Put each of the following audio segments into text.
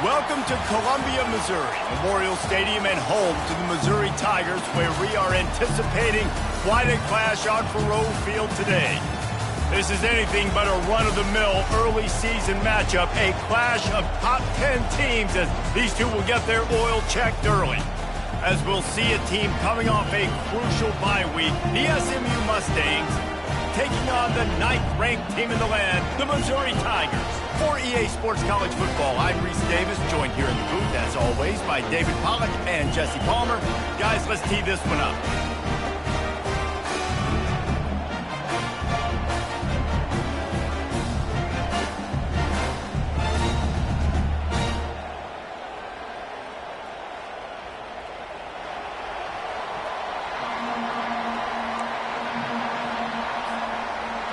Welcome to Columbia, Missouri, Memorial Stadium and home to the Missouri Tigers, where we are anticipating quite a clash on Faurot Field today. This is anything but a run-of-the-mill early season matchup, a clash of top 10 teams as these two will get their oil checked early. As we'll see a team coming off a crucial bye week, the SMU Mustangs taking on the 9th-ranked team in the land, the Missouri Tigers. For EA Sports College Football, I'm Reese Davis, joined here in the booth, as always, by David Pollack and Jesse Palmer. Guys, let's tee this one up.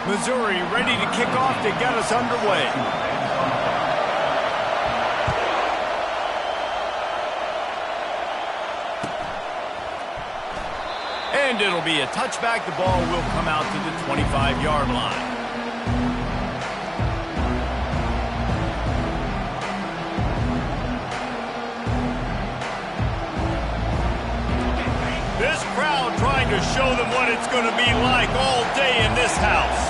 Missouri ready to kick off to get us underway. And it'll be a touchback. The ball will come out to the 25-yard line. This crowd trying to show them what it's going to be like all day in this house.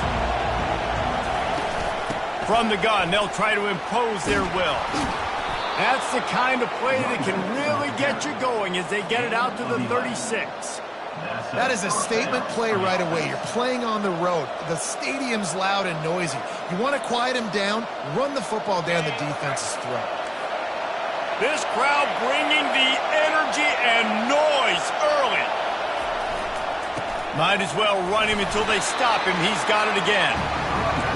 From the gun, they'll try to impose their will. That's the kind of play that can really get you going as they get it out to the 36. That is a statement play right away. You're playing on the road. The stadium's loud and noisy. You want to quiet them down, run the football down the defense's throat. This crowd bringing the energy and noise early. Might as well run him until they stop him. He's got it again.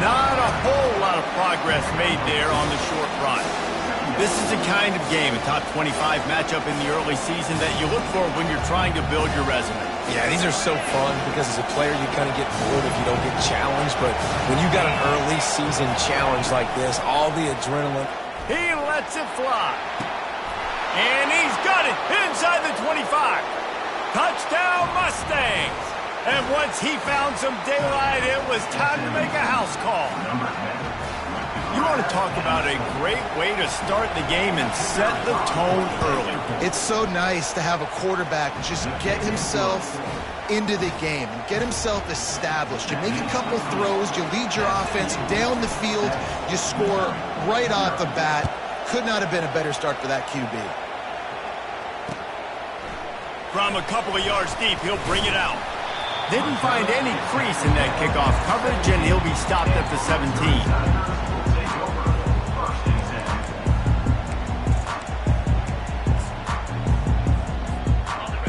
Not a whole lot of progress made there on the short run. This is the kind of game, a top 25 matchup in the early season, that you look for when you're trying to build your resume. Yeah, these are so fun because as a player you kind of get bored if you don't get challenged, but when you got an early season challenge like this, all the adrenaline. He lets it fly. And he's got it inside the 25. Touchdown Mustangs. And once he found some daylight, it was time to make a house call. You want to talk about a great way to start the game and set the tone early. It's so nice to have a quarterback just get himself into the game and get himself established. You make a couple throws, you lead your offense down the field, you score right off the bat. Could not have been a better start for that QB. From a couple of yards deep, he'll bring it out. Didn't find any crease in that kickoff coverage, and he'll be stopped at the 17.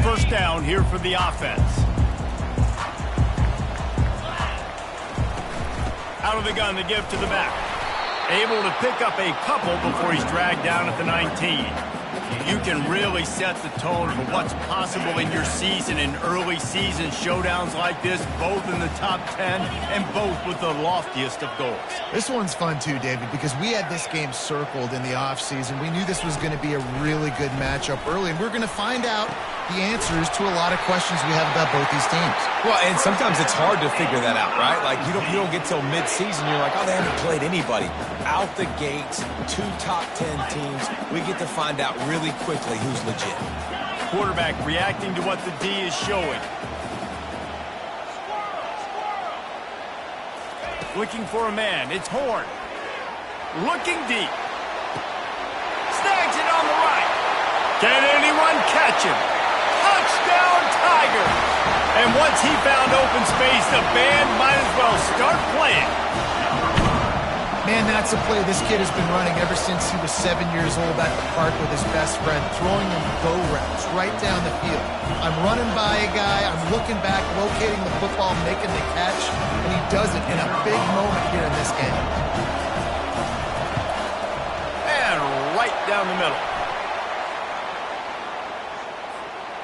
First down here for the offense. Out of the gun, the give to the back. Able to pick up a couple before he's dragged down at the 19. You can really set the tone for what's possible in your season in early season showdowns like this, both in the top 10 and both with the loftiest of goals. This one's fun too, David, because we had this game circled in the offseason. We knew this was going to be a really good matchup early, and we're going to find out the answers to a lot of questions we have about both these teams. Well, and sometimes it's hard to figure that out, right? Like you don't get till mid-season, you're like, oh, they haven't played anybody. Out the gates, 2 top 10 teams, we get to find out really quickly who's legit. Quarterback reacting to what the D is showing. Looking for a man. It's Horn. Looking deep. Snags it on the right. Can anyone catch him? Touchdown Tigers! And once he found open space, the band might as well start playing. Man, that's a play this kid has been running ever since he was 7 years old at the park with his best friend, throwing him go routes right down the field. I'm running by a guy, I'm looking back, locating the football, making the catch, and he does it in a big moment here in this game. And right down the middle.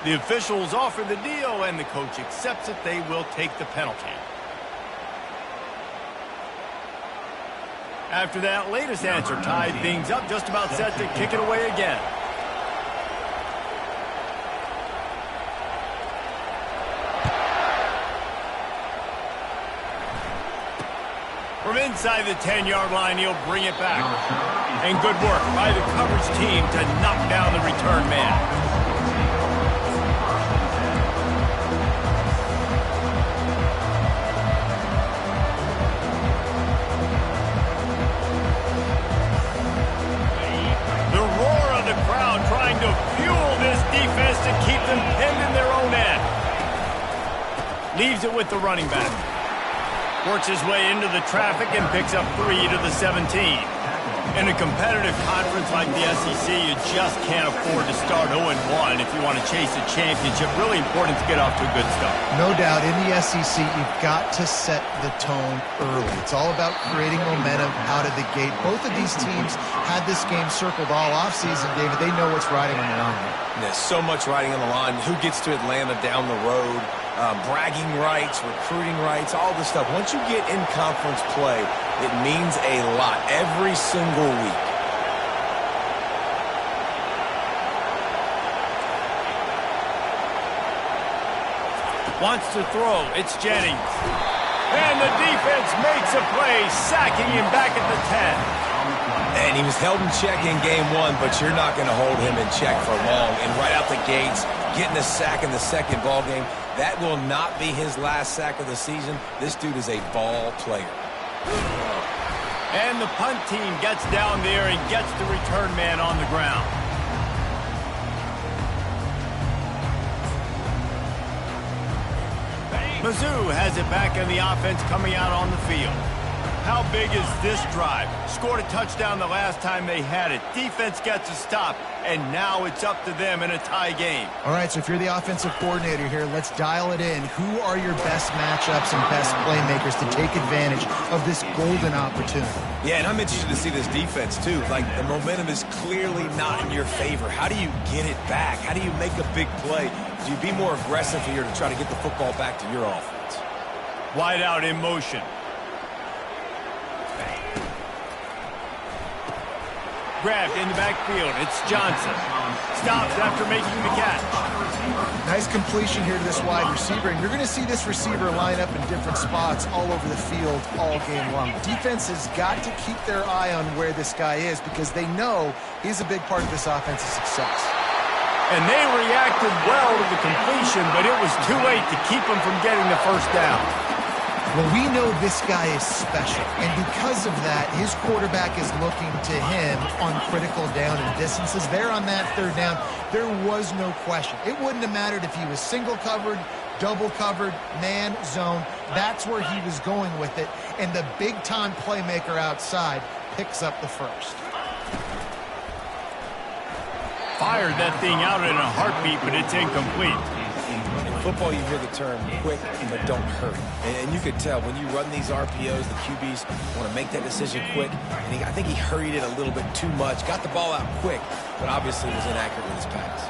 The officials offer the deal, and the coach accepts it. They will take the penalty. After that latest answer tied things up, just about set to kick it away again. From inside the 10-yard line, he'll bring it back. And good work by the coverage team to knock down the return man. Trying to fuel this defense to keep them pinned in their own end. Leaves it with the running back. Works his way into the traffic and picks up 3 to the 17. In a competitive conference like the SEC, you just can't afford to start 0-1 if you want to chase a championship. Really important to get off to a good start. No doubt, in the SEC, you've got to set the tone early. It's all about creating momentum out of the gate. Both of these teams had this game circled all offseason, David. They know what's riding on the line. There's so much riding on the line. Who gets to Atlanta down the road? Bragging rights, recruiting rights, all this stuff. Once you get in conference play, it means a lot every single week. Wants to throw. It's Jennings. And the defense makes a play, sacking him back at the 10. And he was held in check in game 1, but you're not going to hold him in check for long. And right out the gates, getting a sack in the second ball game, that will not be his last sack of the season. This dude is a ball player. And the punt team gets down there and gets the return man on the ground. Mizzou has it back in the offense coming out on the field. How big is this drive? Scored a touchdown the last time they had it. Defense gets a stop, and now it's up to them in a tie game. All right, so if you're the offensive coordinator here, let's dial it in. Who are your best matchups and best playmakers to take advantage of this golden opportunity? Yeah, and I'm interested to see this defense, too. Like, the momentum is clearly not in your favor. How do you get it back? How do you make a big play? Do you be more aggressive here to try to get the football back to your offense? Wide out in motion. Grabbed in the backfield. It's Johnson. Stops after making the catch. Nice completion here to this wide receiver, and you're going to see this receiver line up in different spots all over the field all game long. Defense has got to keep their eye on where this guy is because they know he's a big part of this offense's success. And they reacted well to the completion, but it was too late to keep him from getting the first down. Well, we know this guy is special, and because of that, his quarterback is looking to him on critical down and distances. There on that third down, there was no question. It wouldn't have mattered if he was single covered, double covered, man, zone. That's where he was going with it, and the big-time playmaker outside picks up the first. Fired that thing out in a heartbeat, but it's incomplete. In football, you hear the term quick but don't hurt. And you could tell when you run these RPOs, the QBs want to make that decision quick. And I think he hurried it a little bit too much. Got the ball out quick, but obviously was inaccurate with his pass.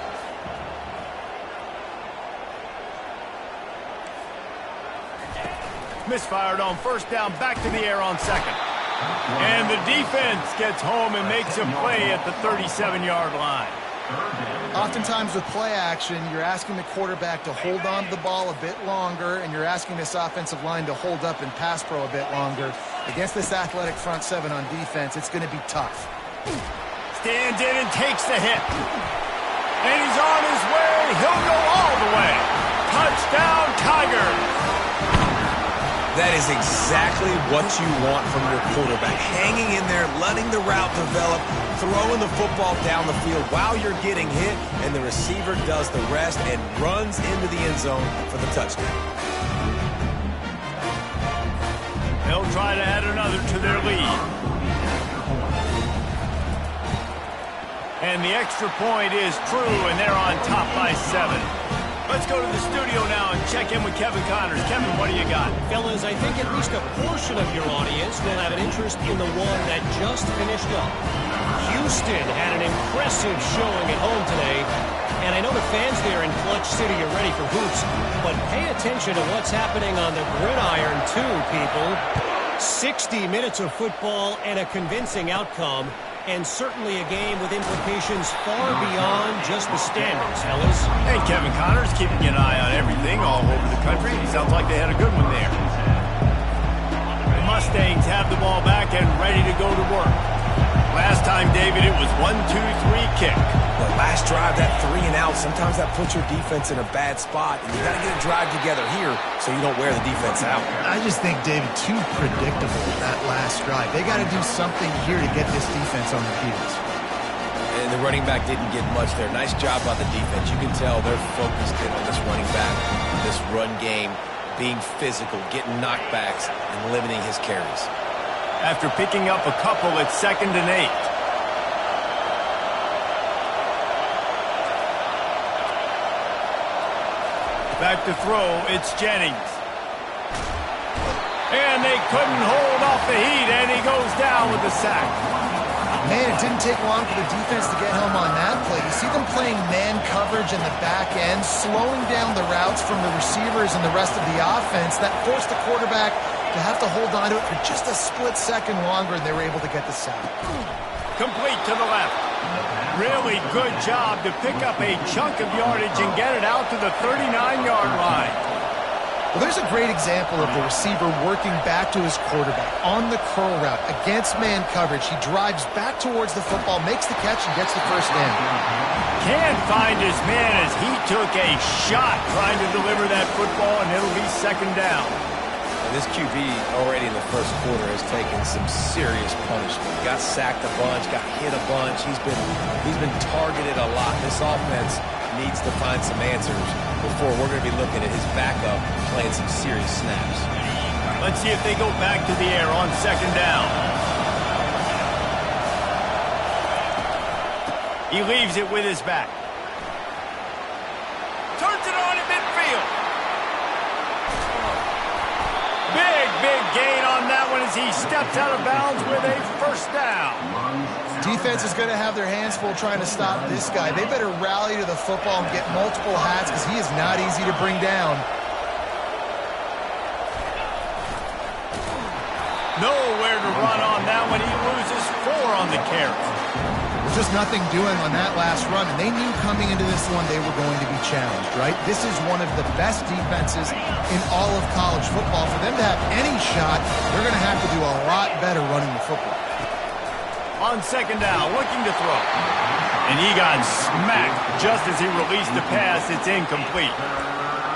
Misfired on first down, back to the air on second. And the defense gets home and makes a play at the 37-yard line. Oftentimes with play action, you're asking the quarterback to hold on to the ball a bit longer, and you're asking this offensive line to hold up and pass pro a bit longer. Against this athletic front seven on defense, it's going to be tough. Stands in and takes the hit. And he's on his way. He'll go all the way. Touchdown, Tigers. That is exactly what you want from your quarterback. Hanging in there, letting the route develop, throwing the football down the field while you're getting hit, and the receiver does the rest and runs into the end zone for the touchdown. They'll try to add another to their lead. And the extra point is true, and they're on top by 7. Let's go to the studio now and check in with Kevin Connors. Kevin, what do you got? Fellas, I think at least a portion of your audience will have an interest in the one that just finished up. Houston had an impressive showing at home today, and I know the fans there in Clutch City are ready for hoops, but pay attention to what's happening on the gridiron too, people. 60 minutes of football and a convincing outcome, and certainly a game with implications far beyond just the standings, fellas. Hey, Kevin Connors, keeping an eye on everything all over the country. Sounds like they had a good one there. The Mustangs have the ball back and ready to go to work. Last time, David, it was 1-2-3 kick. The last drive, that 3-and-out, sometimes that puts your defense in a bad spot, and you got to get a drive together here so you don't wear the defense out. I just think, David, too predictable that last drive. They got to do something here to get this defense on their heels. And the running back didn't get much there. Nice job by the defense. You can tell they're focused in on this running back, this run game, being physical, getting knockbacks, and limiting his carries. After picking up a couple, it's 2nd and 8. Back to throw, it's Jennings. And they couldn't hold off the heat, and he goes down with the sack. Man, it didn't take long for the defense to get home on that play. You see them playing man coverage in the back end, slowing down the routes from the receivers and the rest of the offense. That forced the quarterback to have to hold on to it for just a split second longer, and they were able to get the sack. Complete to the left. Really good job to pick up a chunk of yardage and get it out to the 39-yard line. Well, there's a great example of the receiver working back to his quarterback on the curl route against man coverage. He drives back towards the football, makes the catch, and gets the first down. Can't find his man as he took a shot trying to deliver that football, and it'll be 2nd down. This QB already in the first quarter has taken some serious punishment. Got sacked a bunch, got hit a bunch. He's been targeted a lot. This offense needs to find some answers before we're going to be looking at his backup playing some serious snaps. Let's see if they go back to the air on 2nd down. He leaves it with his back. Turns it on in midfield. Big gain on that one as he steps out of bounds with a first down. Defense is going to have their hands full trying to stop this guy. They better rally to the football and get multiple hats because he is not easy to bring down. Nowhere to run on that one. He loses 4 on the carry. Just nothing doing on that last run, and they knew coming into this one they were going to be challenged, right? This is one of the best defenses in all of college football. For them to have any shot, they're going to have to do a lot better running the football. On 2nd down, looking to throw. And he got smacked just as he released the pass. It's incomplete.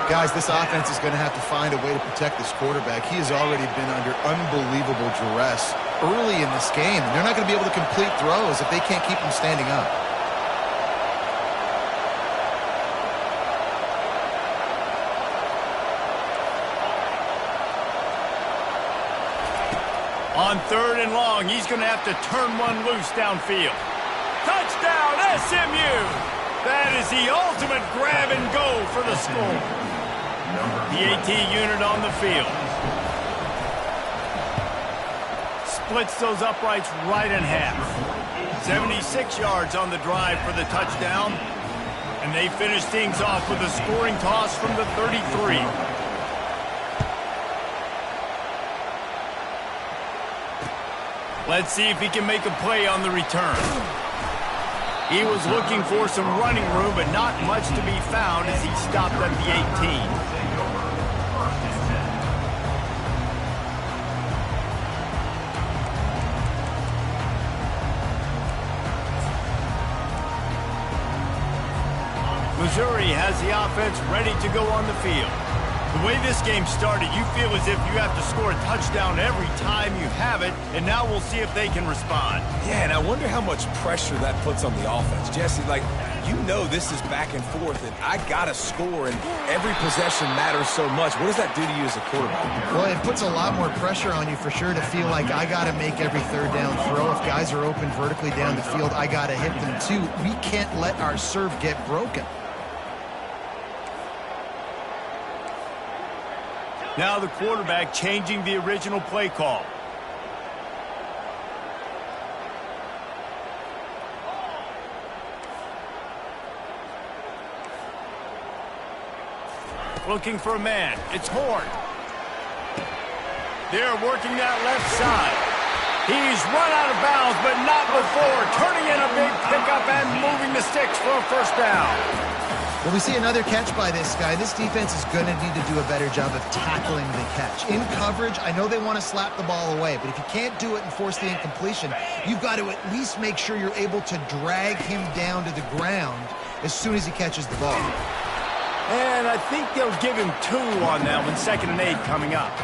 Guys, this offense is going to have to find a way to protect this quarterback. He has already been under unbelievable duress early in this game. And they're not going to be able to complete throws if they can't keep him standing up. On 3rd and long, he's going to have to turn one loose downfield. Touchdown, SMU! That is the ultimate grab and go for the score. The AT unit on the field. Splits those uprights right in half. 76 yards on the drive for the touchdown. And they finish things off with a scoring toss from the 33. Let's see if he can make a play on the return. He was looking for some running room, but not much to be found as he stopped at the 18. Missouri has the offense ready to go on the field. The way this game started, you feel as if you have to score a touchdown every time you have it, and now we'll see if they can respond. Yeah, and I wonder how much pressure that puts on the offense. Jesse, like, you know this is back and forth, and I got to score, and every possession matters so much. What does that do to you as a quarterback? Well, it puts a lot more pressure on you for sure to feel like I got to make every 3rd down throw. If guys are open vertically down the field, I got to hit them too. We can't let our serve get broken. Now the quarterback changing the original play call. Looking for a man. It's Horn. They're working that left side. He's run out of bounds, but not before. Turning in a big pickup and moving the sticks for a first down. Well, we see another catch by this guy. This defense is going to need to do a better job of tackling the catch. In coverage, I know they want to slap the ball away, but if you can't do it and force the incompletion, you've got to at least make sure you're able to drag him down to the ground as soon as he catches the ball. And I think they'll give him 2 on that one, 2nd and 8 coming up.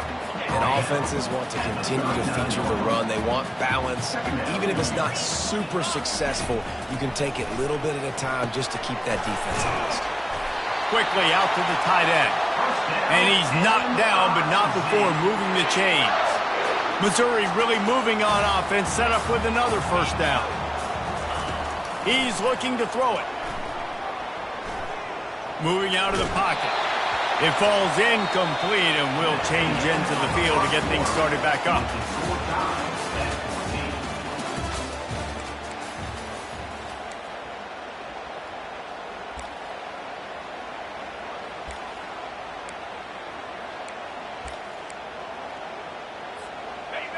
And offenses want to continue to feature the run. They want balance. Even if it's not super successful, you can take it little bit at a time just to keep that defense honest. Quickly out to the tight end. And he's knocked down, but not before moving the chains. Missouri really moving on offense, set up with another 1st down. He's looking to throw it. Moving out of the pocket. It falls incomplete and will change into the field to get things started back up.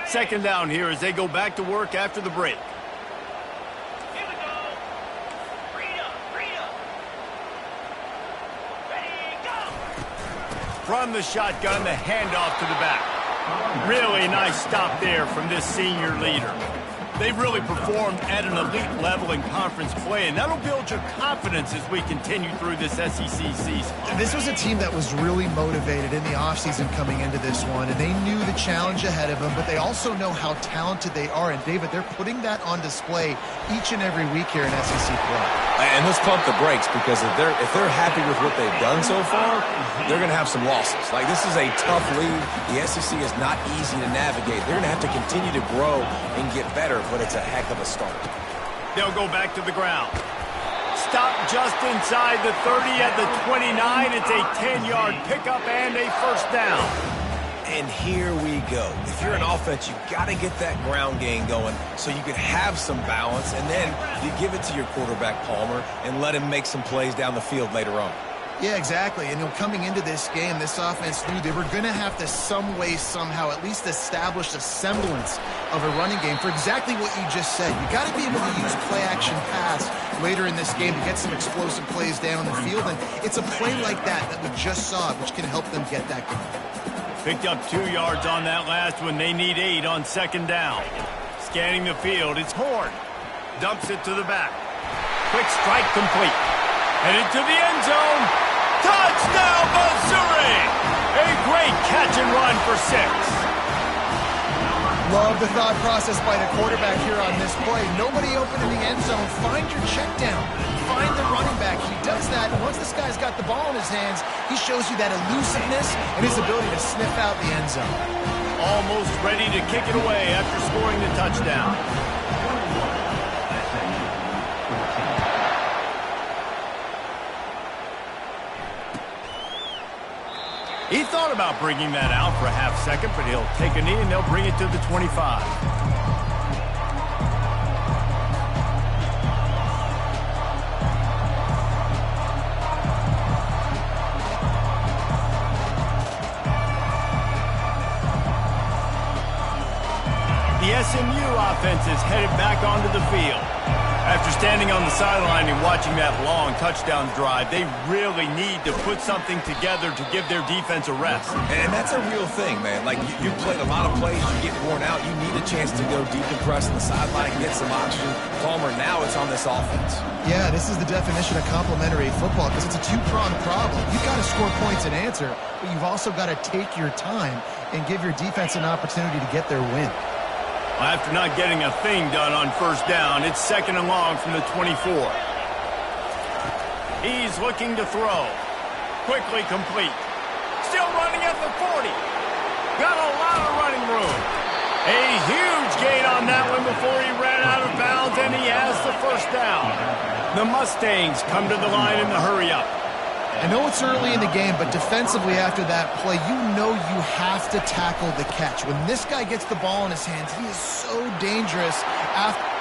Second down here as they go back to work after the break. From the shotgun, the handoff to the back. Really nice stop there from this senior leader. They've really performed at an elite level in conference play, and that'll build your confidence as we continue through this SEC season. This was a team that was really motivated in the offseason coming into this one, and they knew the challenge ahead of them, but they also know how talented they are. And, David, they're putting that on display each and every week here in SEC play. And let's pump the brakes, because if they're happy with what they've done so far, they're going to have some losses. Like, this is a tough league. The SEC is not easy to navigate. They're going to have to continue to grow and get better, but it's a heck of a start. They'll go back to the ground. Stop just inside the 30 at the 29. It's a 10-yard pickup and a 1st down. And here we go. If you're an offense, you've got to get that ground game going so you can have some balance, and then you give it to your quarterback, Palmer, and let him make some plays down the field later on. Yeah, exactly. And coming into this game, this offense knew they were going to have to some way, somehow, at least establish a semblance of a running game for exactly what you just said. You got to be able to use play-action pass later in this game to get some explosive plays down the field. And it's a play like that we just saw, which can help them get that going. Picked up 2 yards on that last one. They need 8 on 2nd down. Scanning the field, it's Horn. Dumps it to the back. Quick strike complete. Headed to the end zone. Touchdown, Missouri! A great catch and run for 6. Love the thought process by the quarterback here on this play. Nobody open in the end zone. Find your check down. Find the running back. He does that, and once this guy's got the ball in his hands, he shows you that elusiveness and his ability to sniff out the end zone. Almost ready to kick it away after scoring the touchdown. He thought about bringing that out for a half second, but he'll take a knee and they'll bring it to the 25. The SMU offense is headed back onto the field. After standing on the sideline and watching that long touchdown drive, they really need to put something together to give their defense a rest. And that's a real thing, man. Like, you played a lot of plays, you get worn out, you need a chance to go deep and press on the sideline and get some oxygen. Palmer, now it's on this offense. Yeah, this is the definition of complementary football, because it's a two-pronged problem. You've got to score points and answer, but you've also got to take your time and give your defense an opportunity to get their win. After not getting a thing done on 1st down, it's 2nd and long from the 24. He's looking to throw. Quickly complete. Still running at the 40. Got a lot of running room. A huge gain on that one before he ran out of bounds, and he has the 1st down. The Mustangs come to the line in the hurry-up. I know it's early in the game, but defensively after that play, you know you have to tackle the catch. When this guy gets the ball in his hands, he is so dangerous.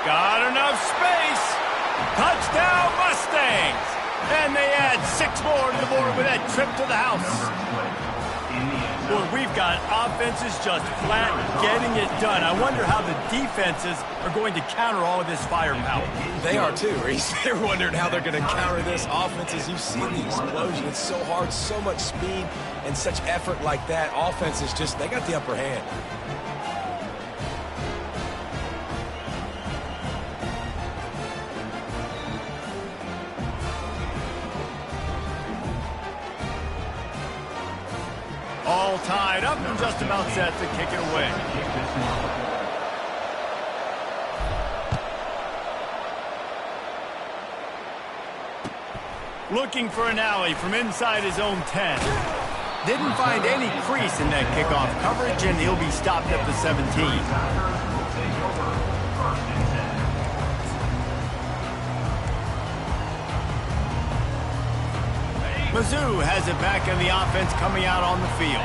Got enough space. Touchdown, Mustangs. And they add 6 more to the board with that trip to the house. Boy, we've got offenses just flat getting it done. I wonder how the defenses are going to counter all of this firepower. They are too, Reese. They're wondering how they're going to counter this offenses. You've seen the explosion. It's so hard, so much speed, and such effort like that. Offenses just, they got the upper hand. All tied up and just about set to kick it away. Looking for an alley from inside his own 10. Didn't find any crease in that kickoff coverage, and he'll be stopped at the 17. Mizzou has it back in the offense coming out on the field.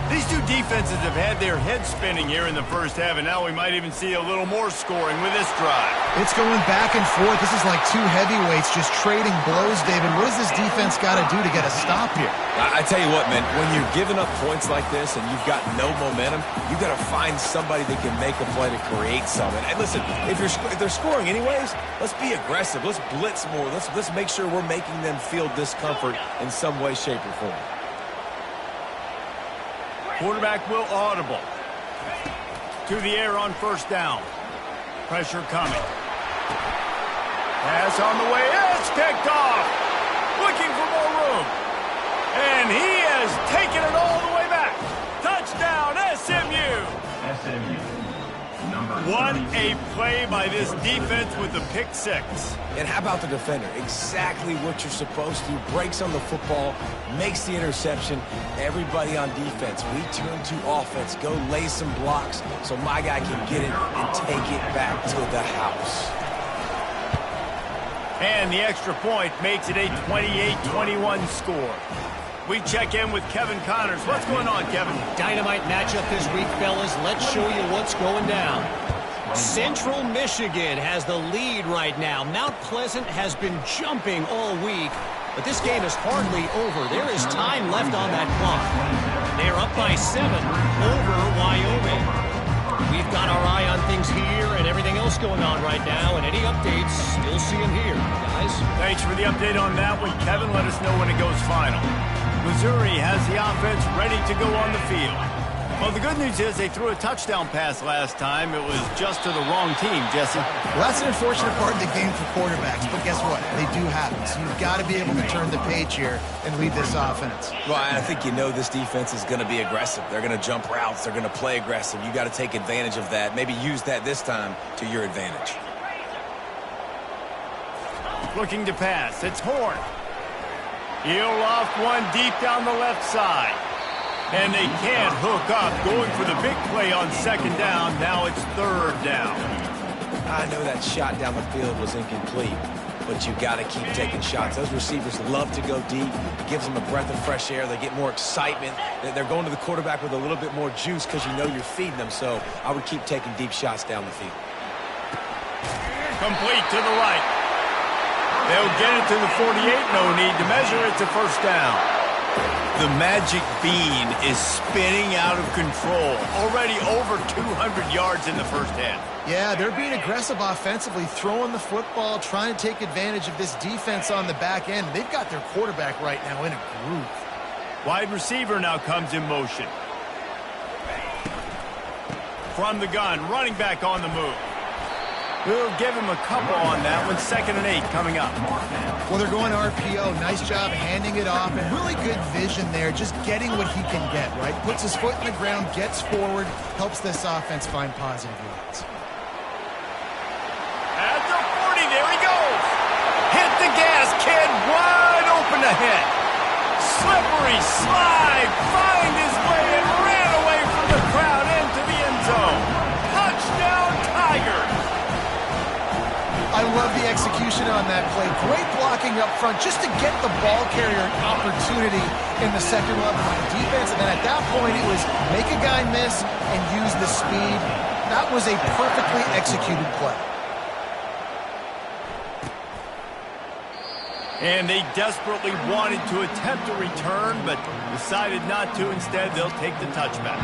These two defenses have had their heads spinning here in the first half, and now we might even see a little more scoring with this drive. It's going back and forth. This is like two heavyweights just trading blows, David. What does this defense got to do to get a stop here? I tell you what, man, when you're giving up points like this and you've got no momentum, you got to find somebody that can make a play to create something. And listen, if they're scoring anyways, let's be aggressive. Let's blitz more. Let's make sure we're making them feel discomfort in some way, shape, or form. Quarterback will audible. To the air on first down. Pressure coming. Pass on the way. It's picked off. Looking for more room. And he has taken it all the way back. Touchdown, SMU. What a play by this defense with the pick six. And how about the defender? Exactly what you're supposed to. Breaks on the football, makes the interception. Everybody on defense, we turn to offense. Go lay some blocks so my guy can get it and take it back to the house. And the extra point makes it a 28-21 score. We check in with Kevin Connors. What's going on, Kevin? Dynamite matchup this week, fellas. Let's show you what's going down. Central Michigan has the lead right now. Mount Pleasant has been jumping all week, but this game is hardly over. There is time left on that clock. They're up by 7 over Wyoming. We've got our eye on things here and everything else going on right now, and any updates, still see them here, guys. Thanks for the update on that one, Kevin. Let us know when it goes final. Missouri has the offense ready to go on the field. Well, the good news is they threw a touchdown pass last time. It was just to the wrong team, Jesse. Well, that's an unfortunate part of the game for quarterbacks, but guess what? They do happen. So you've got to be able to turn the page here and lead this offense. Well, I think you know this defense is going to be aggressive. They're going to jump routes. They're going to play aggressive. You got to take advantage of that. Maybe use that this time to your advantage. Looking to pass. It's Horn. He'll loft one deep down the left side. And they can't hook up. Going for the big play on second down. Now it's third down. I know that shot down the field was incomplete, but you got to keep taking shots. Those receivers love to go deep. It gives them a breath of fresh air. They get more excitement. They're going to the quarterback with a little bit more juice because you know you're feeding them. So I would keep taking deep shots down the field. Complete to the right. They'll get it to the 48. No need to measure. It's a first down. The magic bean is spinning out of control. Already over 200 yards in the first half. Yeah, they're being aggressive offensively, throwing the football, trying to take advantage of this defense on the back end. They've got their quarterback right now in a groove. Wide receiver now comes in motion. From the gun, running back on the move. We'll give him a couple on that one. 2nd and 8 coming up. Well, they're going RPO. Nice job handing it off, and really good vision there, just getting what he can get, right? Puts his foot in the ground, gets forward, helps this offense find positive yards. At the 40, there he goes. Hit the gas, kid, wide open ahead. Slippery slide, find his way and ran away from the crowd into the end zone. Touchdown, Tigers. I love the execution on that play. Great blocking up front just to get the ball carrier an opportunity in the second level of the defense. And then at that point, it was make a guy miss and use the speed. That was a perfectly executed play. And they desperately wanted to attempt a return, but decided not to. Instead, they'll take the touchback.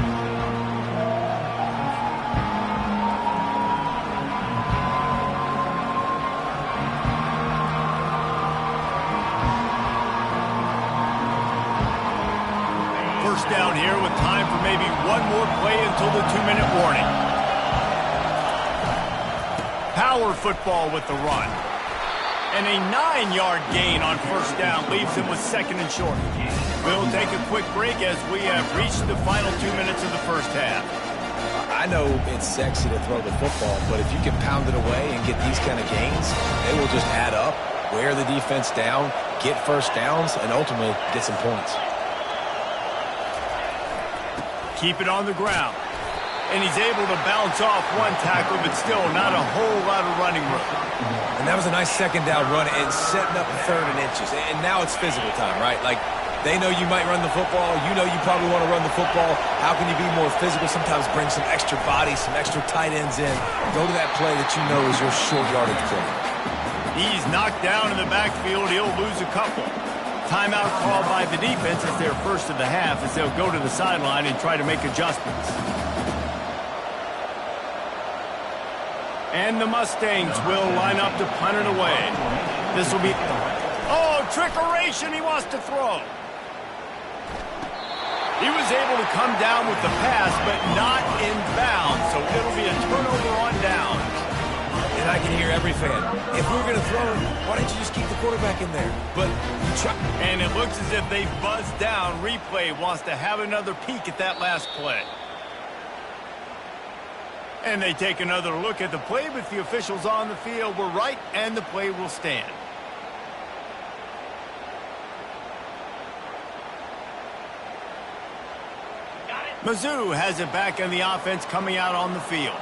First down here with time for maybe one more play until the 2-minute warning. Power football with the run. And a 9-yard gain on first down leaves him with 2nd and short. We'll take a quick break as we have reached the final 2 minutes of the first half. I know it's sexy to throw the football, but if you can pound it away and get these kind of gains, they will just add up, wear the defense down, get first downs, and ultimately get some points. Keep it on the ground. And he's able to bounce off one tackle, but still not a whole lot of running room. And that was a nice second down run and setting up 3rd and inches. And now it's physical time, right? Like, they know you might run the football. You know you probably want to run the football. How can you be more physical? Sometimes bring some extra bodies, some extra tight ends in. Go to that play that you know is your short yardage play. He's knocked down in the backfield. He'll lose a couple. Timeout called by the defense as their first of the half, as they'll go to the sideline and try to make adjustments. And the Mustangs will line up to punt it away. This will be... Oh, trickeration! He wants to throw. He was able to come down with the pass, but not in bounds, so it'll be a turnover on down. And I can hear every fan. If we were going to throw it, why don't you just keep the quarterback in there? But you try... And it looks as if they buzzed down. Replay wants to have another peek at that last play. And they take another look at the play, but the officials on the field were right, and the play will stand. Mizzou has it back on the offense coming out on the field.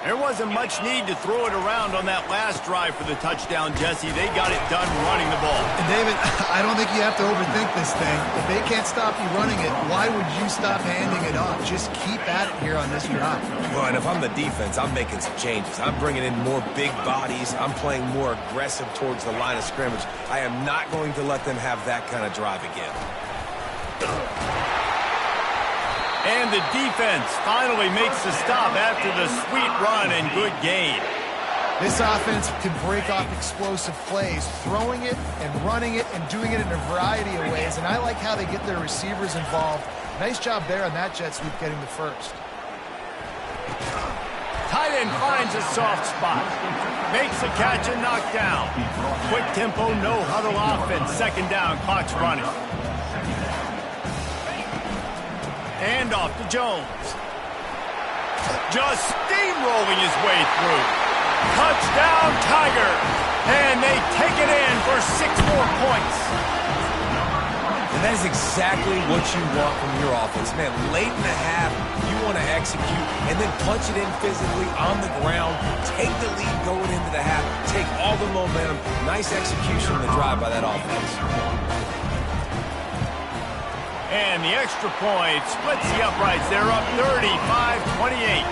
There wasn't much need to throw it around on that last drive for the touchdown, Jesse. They got it done running the ball. And David, I don't think you have to overthink this thing. If they can't stop you running it, why would you stop handing it off? Just keep at it here on this drive. Well, and if I'm the defense, I'm making some changes. I'm bringing in more big bodies. I'm playing more aggressive towards the line of scrimmage. I am not going to let them have that kind of drive again. And the defense finally makes the stop after the sweet run and good gain. This offense can break off explosive plays, throwing it and running it and doing it in a variety of ways. And I like how they get their receivers involved. Nice job there on that jet sweep getting the first. Tight end finds a soft spot. Makes a catch and knocked down. Quick tempo, no huddle offense. 2nd down, clock's running. Hand off to Jones. Just steamrolling his way through. Touchdown, Tiger. And they take it in for 6 more points. And that is exactly what you want from your offense. Man, late in the half, you want to execute and then punch it in physically on the ground. Take the lead going into the half. Take all the momentum. Nice execution on the drive by that offense. And the extra point splits the uprights. They're up 35-28.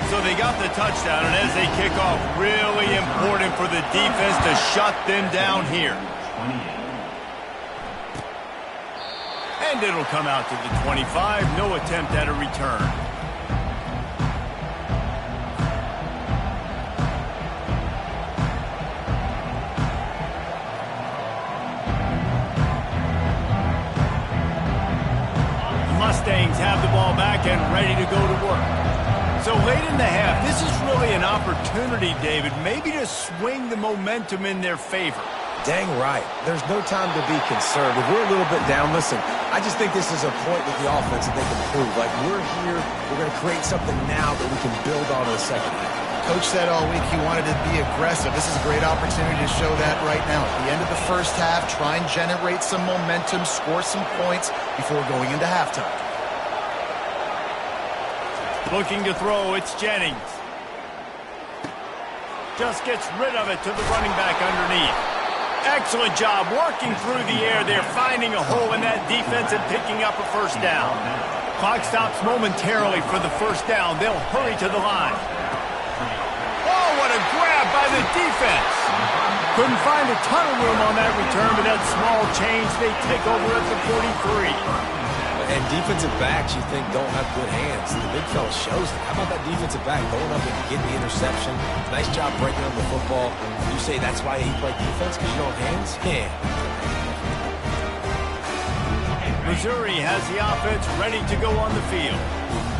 So they got the touchdown, and as they kick off, really important for the defense to shut them down here. And it'll come out to the 25. No attempt at a return. Mustangs have the ball back and ready to go to work. So late in the half, this is really an opportunity, David, maybe to swing the momentum in their favor. Dang right. There's no time to be concerned. If we're a little bit down, listen, I just think this is a point with the offense that they can prove. Like, we're here, we're going to create something now that we can build on in the second half. Coach said all week he wanted to be aggressive. This is a great opportunity to show that right now. At the end of the first half, try and generate some momentum, score some points before going into halftime. Looking to throw, it's Jennings. Just gets rid of it to the running back underneath. Excellent job working through the air there, finding a hole in that defense and picking up a first down. Clock stops momentarily for the first down. They'll hurry to the line. Oh, what a grab by the defense. Couldn't find a ton of room on that return, but that small change, they take over at the 43. And defensive backs you think don't have good hands. The big fella shows it. How about that defensive back going up and getting the interception? Nice job breaking up the football. You say that's why he played defense, because you don't have hands? Yeah. Missouri has the offense ready to go on the field.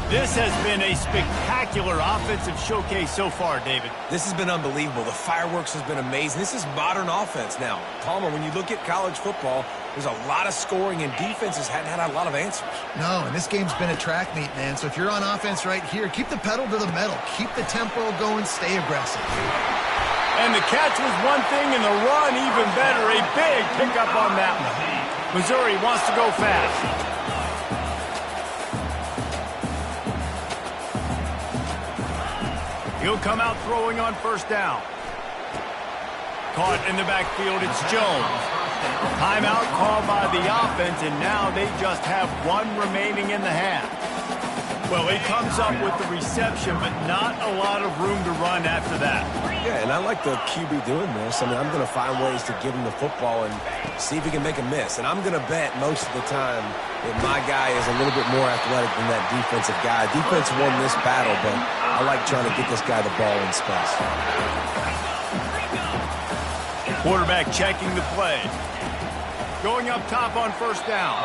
This has been a spectacular offensive showcase so far, David. This has been unbelievable. The fireworks has been amazing. This is modern offense now. Palmer, when you look at college football, there's a lot of scoring, and defenses hadn't had a lot of answers. No, and this game's been a track meet, man. So if you're on offense right here, keep the pedal to the metal. Keep the tempo going. Stay aggressive. And the catch was one thing, and the run even better. A big pickup on that one. Missouri wants to go fast. He'll come out throwing on first down. Caught in the backfield, it's Jones. Timeout called by the offense, and now they just have one remaining in the half. Well, he comes up with the reception, but not a lot of room to run after that. Yeah, and I like the QB doing this. I mean, I'm going to find ways to give him the football and see if he can make a miss. And I'm going to bet most of the time that my guy is a little bit more athletic than that defensive guy. Defense won this battle, but I like trying to get this guy the ball in space. Quarterback checking the play. Going up top on first down.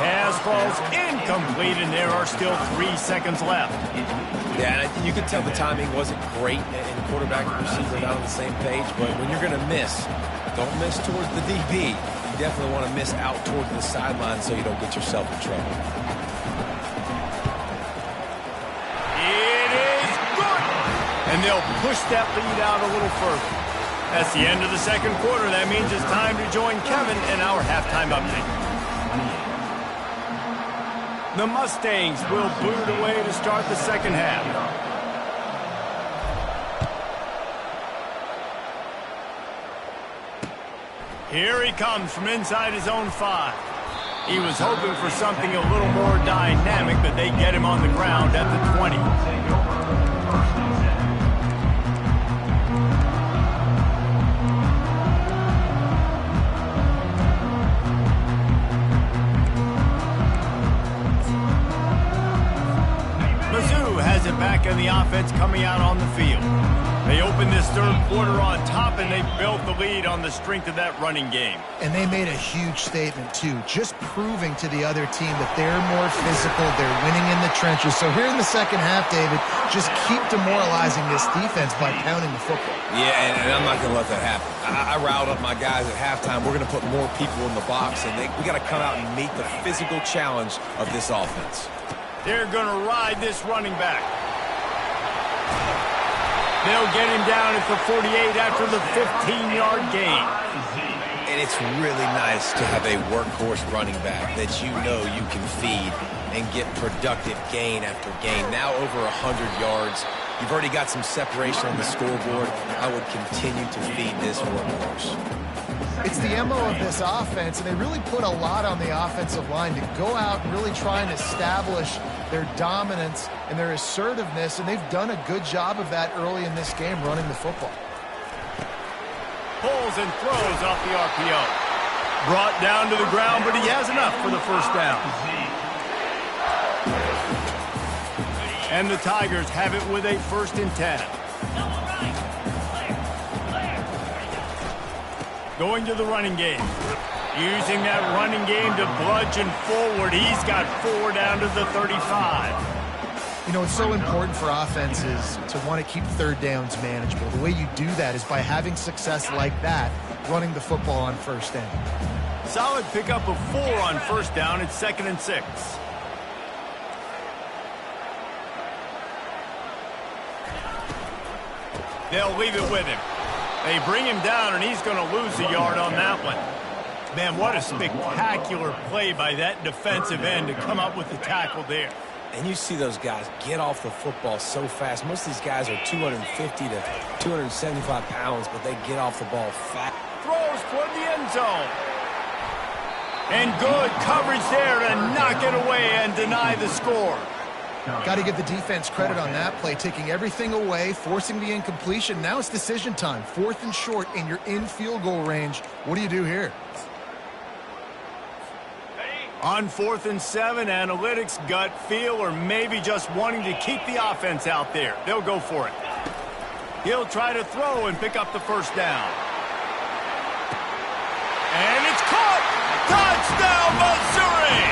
Pass falls incomplete, and there are still 3 seconds left. Yeah, and you can tell the timing wasn't great, and quarterback and receiver not on the same page, but when you're going to miss, don't miss towards the DB. You definitely want to miss out towards the sideline so you don't get yourself in trouble. It is good! And they'll push that lead out a little further. That's the end of the second quarter. That means it's time to join Kevin in our halftime update. The Mustangs will boot it away to start the second half. Here he comes from inside his own 5. He was hoping for something a little more dynamic, but they get him on the ground at the 20. Back in the offense coming out on the field. They opened this third quarter on top, and they built the lead on the strength of that running game. And they made a huge statement, too, just proving to the other team that they're more physical, they're winning in the trenches. So here in the second half, David, just keep demoralizing this defense by pounding the football. Yeah, and I'm not going to let that happen. I riled up my guys at halftime. We're going to put more people in the box, and we got to come out and meet the physical challenge of this offense. They're going to ride this running back. They'll get him down at the 48 after the 15-yard gain. And it's really nice to have a workhorse running back that you know you can feed and get productive gain after gain. Now over 100 yards. You've already got some separation on the scoreboard. I would continue to feed this workhorse. It's the MO of this offense, and they really put a lot on the offensive line to go out and really try and establish their dominance and their assertiveness, and they've done a good job of that early in this game, running the football. Pulls and throws off the RPO. Brought down to the ground, but he has enough for the first down. And the Tigers have it with a 1st and 10. Going to the running game. Using that running game to bludgeon forward. He's got 4 down to the 35. You know, it's so important for offenses to want to keep third downs manageable. The way you do that is by having success like that, running the football on first down. Solid pickup of 4 on first down. It's 2nd and 6. They'll leave it with him. They bring him down, and he's going to lose a yard on that one. Man, what a spectacular play by that defensive end to come up with the tackle there. And you see those guys get off the football so fast. Most of these guys are 250 to 275 pounds, but they get off the ball fast. Throws toward the end zone. And good coverage there to knock it away and deny the score. Got to give the defense credit on that play, taking everything away, forcing the incompletion. Now it's decision time. 4th and short, and you're in field goal range. What do you do here? On 4th and 7, analytics, gut feel, or maybe just wanting to keep the offense out there. They'll go for it. He'll try to throw and pick up the first down. And it's caught! Touchdown, Missouri!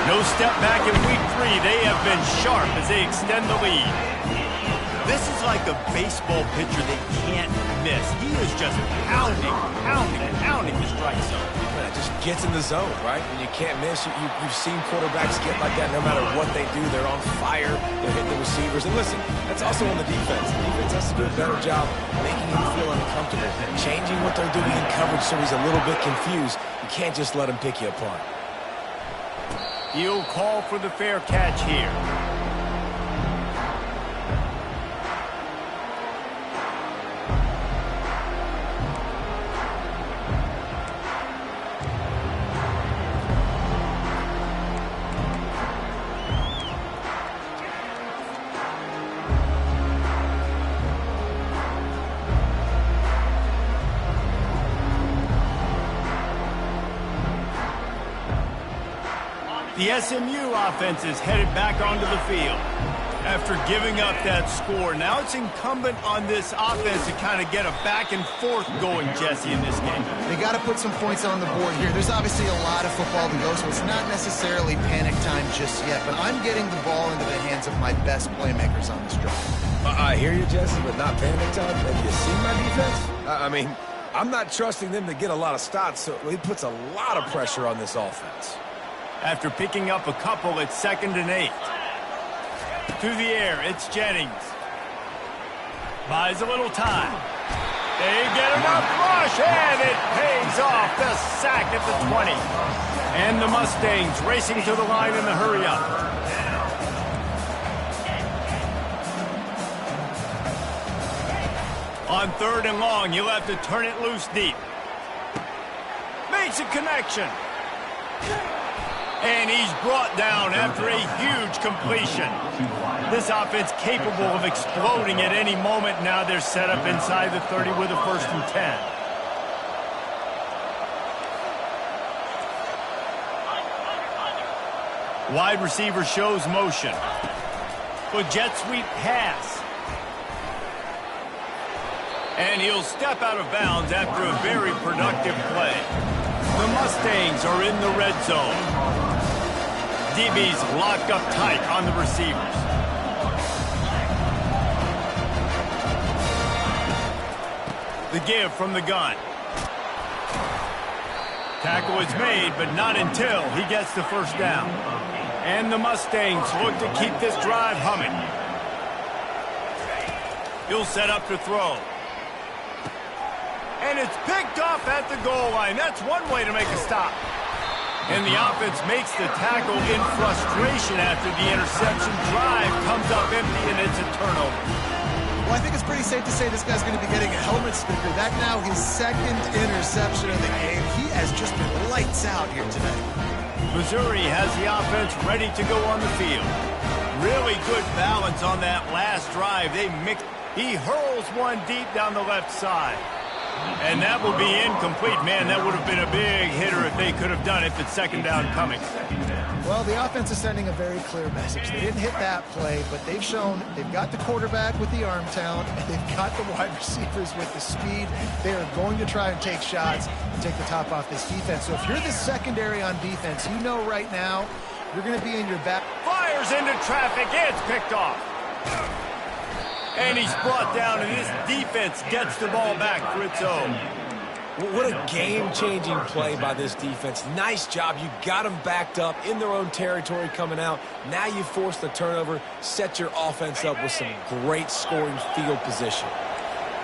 No step back in week 3. They have been sharp as they extend the lead. This is like a baseball pitcher they can't miss. He is just pounding the strike zone. Man, it just gets in the zone, right? When you can't miss, you've seen quarterbacks get like that no matter what they do. They're on fire. They're hitting the receivers. And listen, that's also on the defense. The defense has to do a better job making him feel uncomfortable, changing what they're doing in coverage so he's a little bit confused. You can't just let him pick you apart. He'll call for the fair catch here. The SMU offense is headed back onto the field. After giving up that score, now it's incumbent on this offense to kind of get a back and forth going, Jesse, in this game. They got to put some points on the board here. There's obviously a lot of football to go, so it's not necessarily panic time just yet, but I'm getting the ball into the hands of my best playmakers on this drive. I hear you, Jesse, but not panic time. Have you seen my defense? I mean, I'm not trusting them to get a lot of stops, so he puts a lot of pressure on this offense. After picking up a couple, it's 2nd and 8. Through the air, it's Jennings. Buys a little time. They get enough rush, and it pays off. The sack at the 20. And the Mustangs racing to the line in the hurry-up. On 3rd and long, you'll have to turn it loose deep. Makes a connection. And he's brought down after a huge completion. This offense capable of exploding at any moment. Now they're set up inside the 30 with a 1st and 10. Wide receiver shows motion. With jet sweep pass. And he'll step out of bounds after a very productive play. The Mustangs are in the red zone. DB's locked up tight on the receivers. The give from the gun. Tackle is made, but not until he gets the first down. And the Mustangs look to keep this drive humming. He'll set up to throw. And it's picked off at the goal line. That's one way to make a stop. And the offense makes the tackle in frustration after the interception. Drive comes up empty, and it's a turnover. Well, I think it's pretty safe to say this guy's going to be getting a helmet sticker. That now his 2nd interception of the game. He has just been lights out here today. Missouri has the offense ready to go on the field. Really good balance on that last drive. He hurls one deep down the left side. And that will be incomplete. Man, that would have been a big hitter if they could have done it, but 2nd down coming. Well, the offense is sending a very clear message. They didn't hit that play, but they've shown they've got the quarterback with the arm talent, and they've got the wide receivers with the speed. They are going to try and take shots and take the top off this defense. So if you're the secondary on defense, you know right now you're going to be in your back. Fires into traffic. It's picked off. And he's brought down, and this defense gets the ball back for its own. What a game-changing play by this defense. Nice job. You got them backed up in their own territory coming out. Now you force the turnover, set your offense up with some great scoring field position.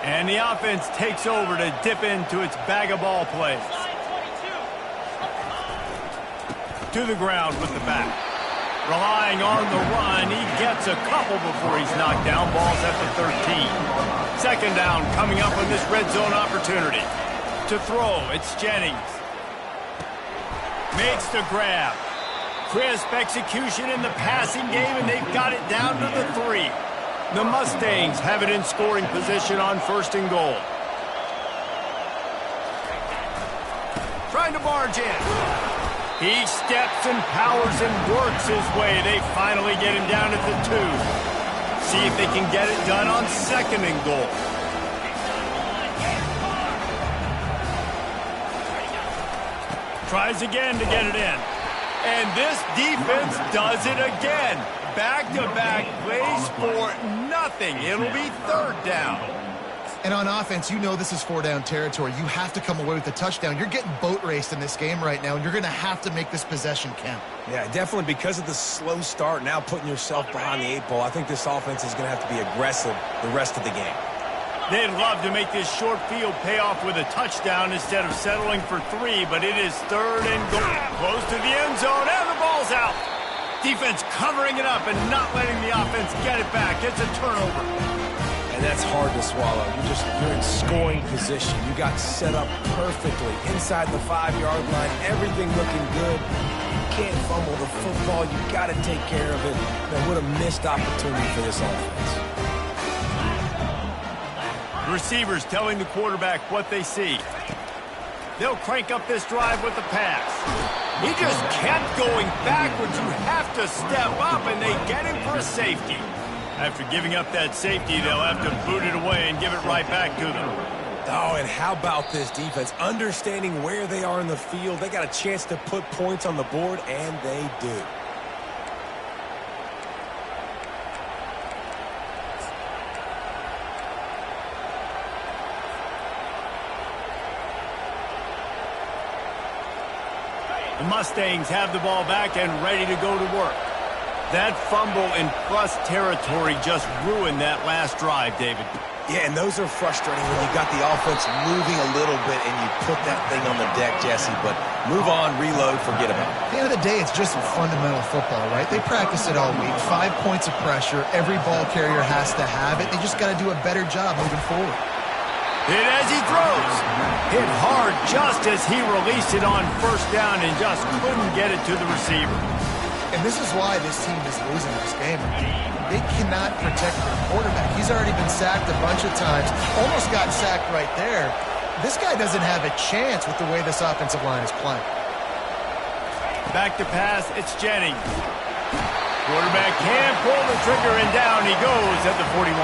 And the offense takes over to dip into its bag of ball plays. To the ground with the back. Relying on the run, he gets a couple before he's knocked down. Ball's at the 13. 2nd down coming up on this red zone opportunity. To throw, it's Jennings. Makes the grab. crisp execution in the passing game, and they've got it down to the 3. The Mustangs have it in scoring position on 1st and goal. Trying to barge in. He steps and powers and works his way. They finally get him down at the 2. See if they can get it done on 2nd and goal. Tries again to get it in. And this defense does it again. Back-to-back plays for nothing. It'll be 3rd down. And on offense, you know this is 4-down territory. You have to come away with a touchdown. You're getting boat raced in this game right now, and you're going to have to make this possession count. Yeah, definitely because of the slow start, now putting yourself behind the 8 ball. I think this offense is going to have to be aggressive the rest of the game. They'd love to make this short field pay off with a touchdown instead of settling for 3, but it is 3rd and goal. Close to the end zone, and the ball's out. Defense covering it up and not letting the offense get it back. It's a turnover. And that's hard to swallow. You're in scoring position. You got set up perfectly inside the 5-yard line. Everything looking good. You can't fumble the football. You got to take care of it. Man, what a missed opportunity for this offense. Receivers telling the quarterback what they see. They'll crank up this drive with the pass. He just kept going backwards. You have to step up, and they get him for a safety. After giving up that safety, they'll have to boot it away and give it right back to them. Oh, and how about this defense? Understanding where they are in the field. They got a chance to put points on the board, and they do. The Mustangs have the ball back and ready to go to work. That fumble in plus territory just ruined that last drive, David. Yeah, and those are frustrating when you got the offense moving a little bit and you put that thing on the deck, Jesse. But move on, reload, forget about it. At the end of the day, it's just fundamental football, right? They practice it all week. 5 points of pressure. Every ball carrier has to have it. They just got to do a better job moving forward. Hit as he throws. Hit hard just as he released it on 1st down and just couldn't get it to the receiver. And this is why this team is losing this game. They cannot protect their quarterback. He's already been sacked a bunch of times. Almost got sacked right there. This guy doesn't have a chance with the way this offensive line is playing. Back to pass, it's Jennings. Quarterback can't pull the trigger, and down he goes at the 41.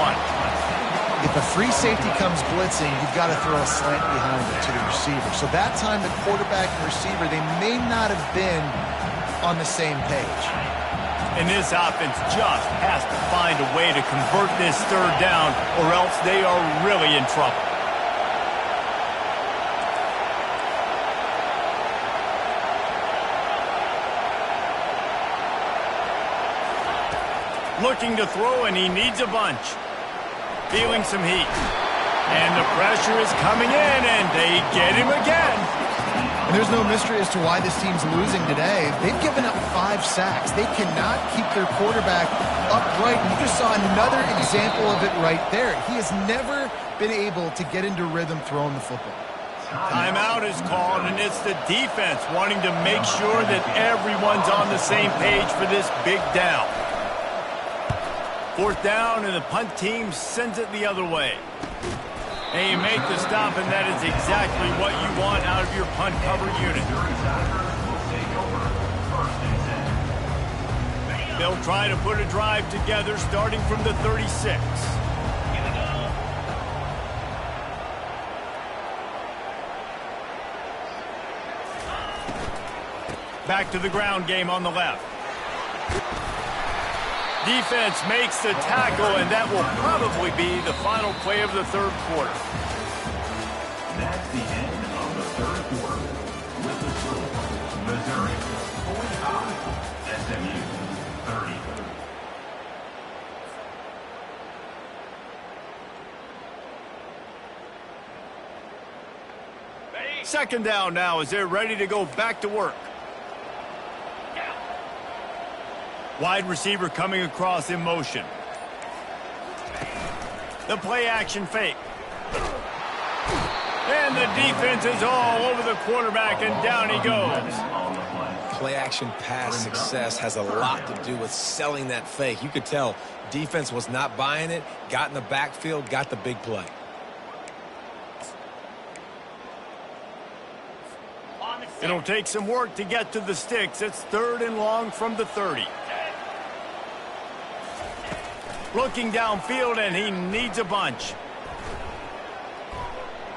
If a free safety comes blitzing, you've got to throw a slant behind it to the receiver. So that time the quarterback and receiver, they may not have been on the same page. And this offense just has to find a way to convert this 3rd down, or else they are really in trouble. Looking to throw, and he needs a bunch. Feeling some heat. And the pressure is coming in, and they get him again. And there's no mystery as to why this team's losing today. They've given up 5 sacks. They cannot keep their quarterback upright. You just saw another example of it right there. He has never been able to get into rhythm throwing the football. Timeout is called, and it's the defense wanting to make sure that everyone's on the same page for this big down. 4th down, and the punt team sends it the other way. And you make the stop, and that is exactly what you want out of your punt cover unit. They'll try to put a drive together starting from the 36. Back to the ground game on the left. Defense makes the tackle, and that will probably be the final play of the 3rd quarter. That's the end of the 3rd quarter. With the score, Missouri 45, SMU 30. 2nd down now as they're ready to go back to work. Wide receiver coming across in motion. The play action fake. And the defense is all over the quarterback, and down he goes. play-action pass success has a lot to do with selling that fake. You could tell defense was not buying it, got in the backfield, got the big play. It'll take some work to get to the sticks. It's 3rd and long from the 30. Looking downfield, and he needs a bunch.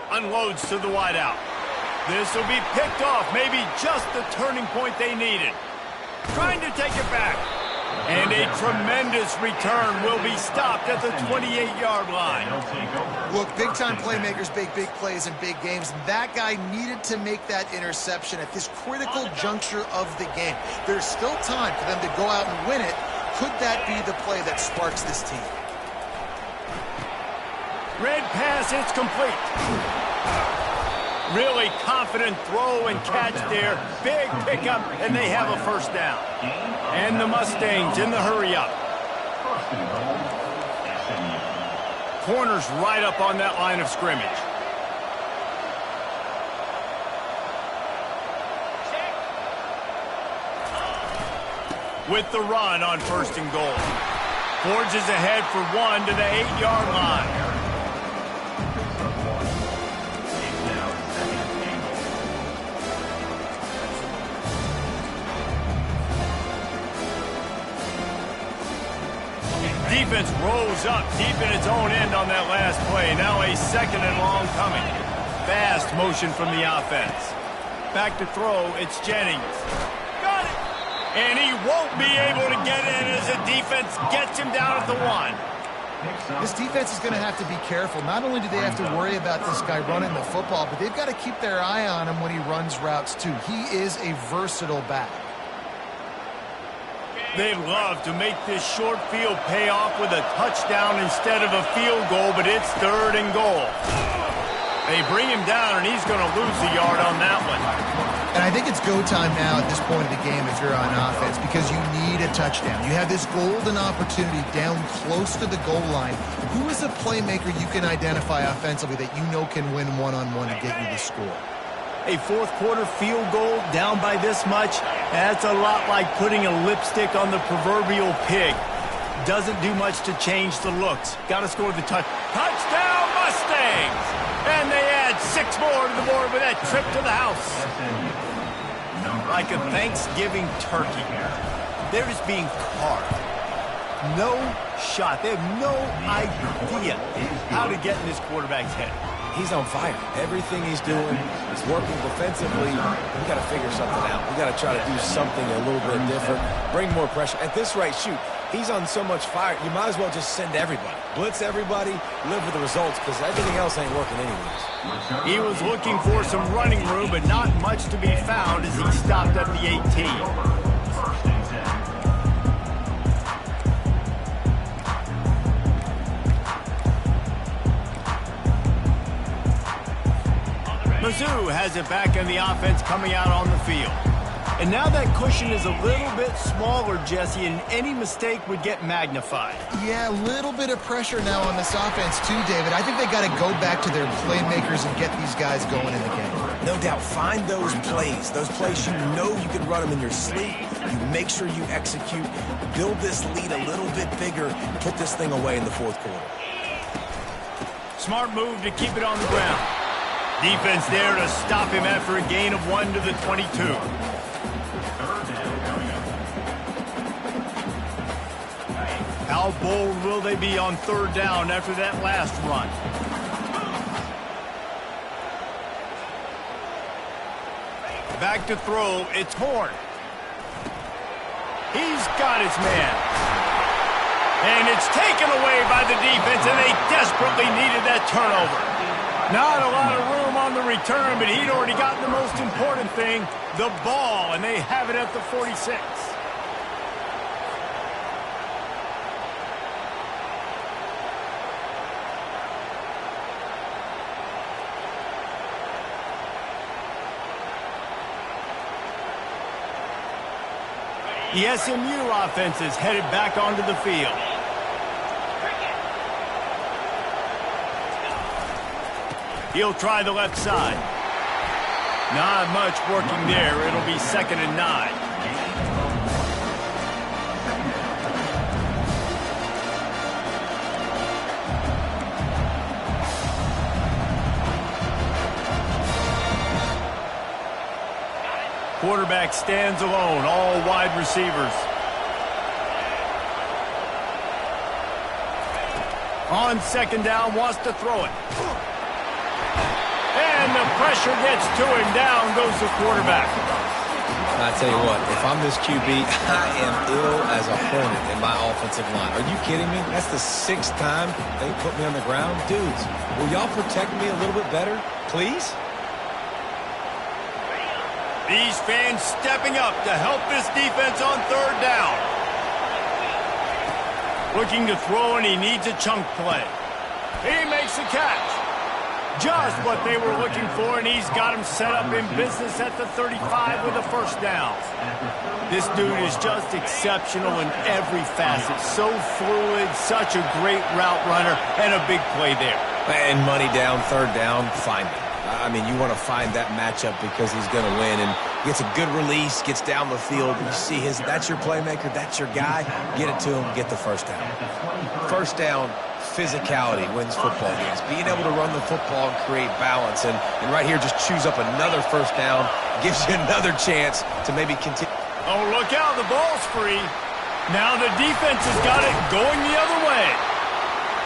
Unloads to the wideout. This will be picked off. Maybe just the turning point they needed. Trying to take it back. And a tremendous return will be stopped at the 28-yard line. Look, big-time playmakers make big plays in big games. That guy needed to make that interception at this critical juncture of the game. There's still time for them to go out and win it. Could that be the play that sparks this team? Red pass, it's complete. Really confident throw and catch there. Big pickup, and they have a first down. And the Mustangs in the hurry-up. Corners right up on that line of scrimmage. With the run on 1st and goal. Forges ahead for 1 to the 8-yard line. Defense rolls up deep in its own end on that last play. Now a 2nd and long coming. Fast motion from the offense. Back to throw, it's Jennings. Got it! And he won't be able to get in as the defense gets him down at the 1. This defense is going to have to be careful. Not only do they have to worry about this guy running the football, but they've got to keep their eye on him when he runs routes too. He is a versatile back. They'd love to make this short field pay off with a touchdown instead of a field goal, but it's 3rd and goal. They bring him down, and he's going to lose a yard on that one. And I think it's go time now at this point of the game if you're on offense because you need a touchdown. You have this golden opportunity down close to the goal line. Who is a playmaker you can identify offensively that you know can win one-on-one and get you the score? A 4th quarter field goal down by this much, that's a lot like putting a lipstick on the proverbial pig. Doesn't do much to change the looks. Got to score the touchdown Mustangs! And they add 6 more to the board with that trip to the house. Like a Thanksgiving turkey. They're just being carved. No shot. They have no idea how to get in this quarterback's head. He's on fire. Everything he's doing is working defensively. We got to figure something out. We got to try to do something a little bit different. Bring more pressure. At this rate, shoot, he's on so much fire, you might as well just send everybody. Blitz everybody, live with the results, because everything else ain't working anyways. He was looking for some running room, but not much to be found as he stopped at the 18. Mizzou has it back in the offense coming out on the field. And now that cushion is a little bit smaller, Jesse, and any mistake would get magnified. Yeah, a little bit of pressure now on this offense too, David. I think they got to go back to their playmakers and get these guys going in the game. No doubt. Find those plays you know you can run them in your sleep. You make sure you execute. Build this lead a little bit bigger. Put this thing away in the 4th quarter. Smart move to keep it on the ground. Defense there to stop him after a gain of 1 to the 22. How bold will they be on 3rd down after that last run? Back to throw, it's Horn. He's got his man. And it's taken away by the defense, and they desperately needed that turnover. Not a lot of room on the return, but he'd already gotten the most important thing, the ball, and they have it at the 46. The SMU offense is headed back onto the field. He'll try the left side. Not much working there. It'll be 2nd and 9. Quarterback stands alone, all wide receivers. On second down, wants to throw it. And the pressure gets to him. Down goes the quarterback. I tell you what, if I'm this QB, I am ill as a hornet in my offensive line. Are you kidding me? That's the 6th time they put me on the ground. Dudes, will y'all protect me a little bit better, please? These fans stepping up to help this defense on third down. Looking to throw, and he needs a chunk play. He makes the catch. Just what they were looking for, and he's got him set up in business at the 35 with a first down. This dude is just exceptional in every facet. So fluid, such a great route runner, and a big play there. And money down, third down, find him. I mean, you want to find that matchup because he's going to win, and gets a good release, gets down the field. You see that's your playmaker, that's your guy. Get it to him, get the first down. First down, physicality wins football games. Being able to run the football and create balance, and right here, just choose up another first down, gives you another chance to maybe continue. Oh, look out, the ball's free. Now the defense has got it going the other way.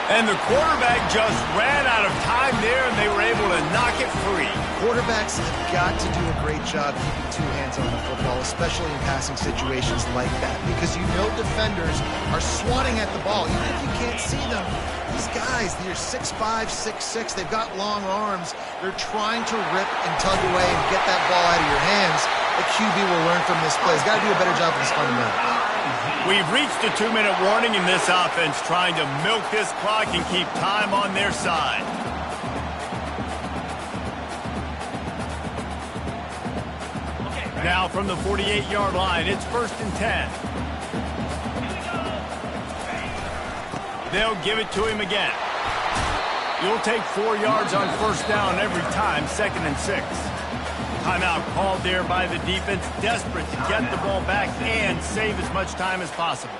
And the quarterback just ran out of time there, and they were able to knock it free. Quarterbacks have got to do a great job keeping 2 hands on the football, especially in passing situations like that, because you know defenders are swatting at the ball. Even if you can't see them, these guys, they're 6'5", 6'6", they've got long arms. They're trying to rip and tug away and get that ball out of your hands. The QB will learn from this play. He's got to do a better job with his fundamentals. We've reached the 2-minute warning in this offense, trying to milk this clock and keep time on their side. Now from the 48-yard line, it's 1st and 10. They'll give it to him again. You'll take 4 yards on first down every time, 2nd and 6. Timeout called there by the defense, desperate to get the ball back and save as much time as possible.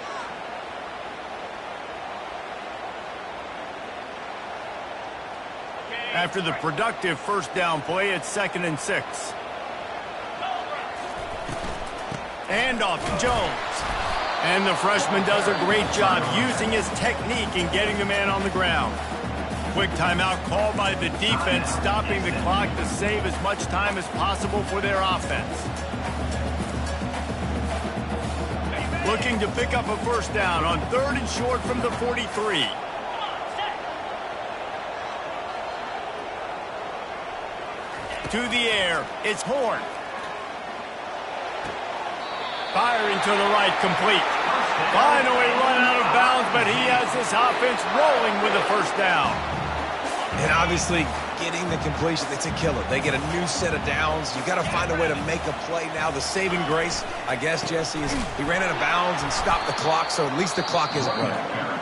After the productive first down play, it's 2nd and 6. And off to Jones. And the freshman does a great job using his technique and getting the man on the ground. Quick timeout called by the defense, stopping the clock to save as much time as possible for their offense. Looking to pick up a first down on 3rd and short from the 43. To the air, it's Horn. Firing to the right, complete. Finally run out of bounds, but he has this offense rolling with a first down. And obviously, getting the completion, it's a killer. They get a new set of downs. You've got to find a way to make a play now. The saving grace, I guess, Jesse, is he ran out of bounds and stopped the clock, so at least the clock isn't running.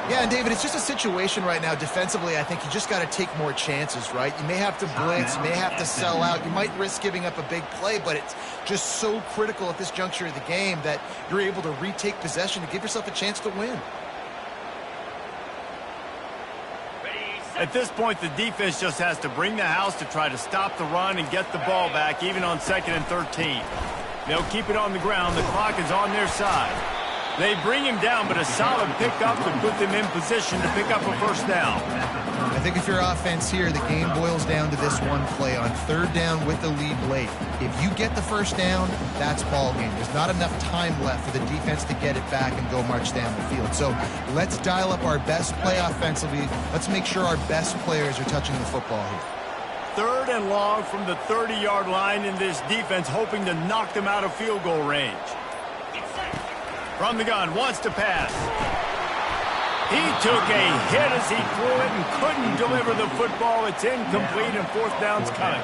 Yeah, and David, it's just a situation right now defensively. I think you just got to take more chances, right? You may have to blitz, you may have to sell out, you might risk giving up a big play, but it's just so critical at this juncture of the game that you're able to retake possession to give yourself a chance to win. At this point, the defense just has to bring the house to try to stop the run and get the ball back, even on 2nd and 13. They'll keep it on the ground. The clock is on their side. They bring him down, but a solid pickup to put them in position to pick up a first down. I think if you're offense here, the game boils down to this one play on 3rd down with the lead late. If you get the first down, that's ball game. There's not enough time left for the defense to get it back and go march down the field. So let's dial up our best play offensively. Let's make sure our best players are touching the football here. 3rd and long from the 30-yard line in this defense, hoping to knock them out of field goal range. From the gun, wants to pass. He took a hit as he threw it and couldn't deliver the football. It's incomplete, and 4th down's coming.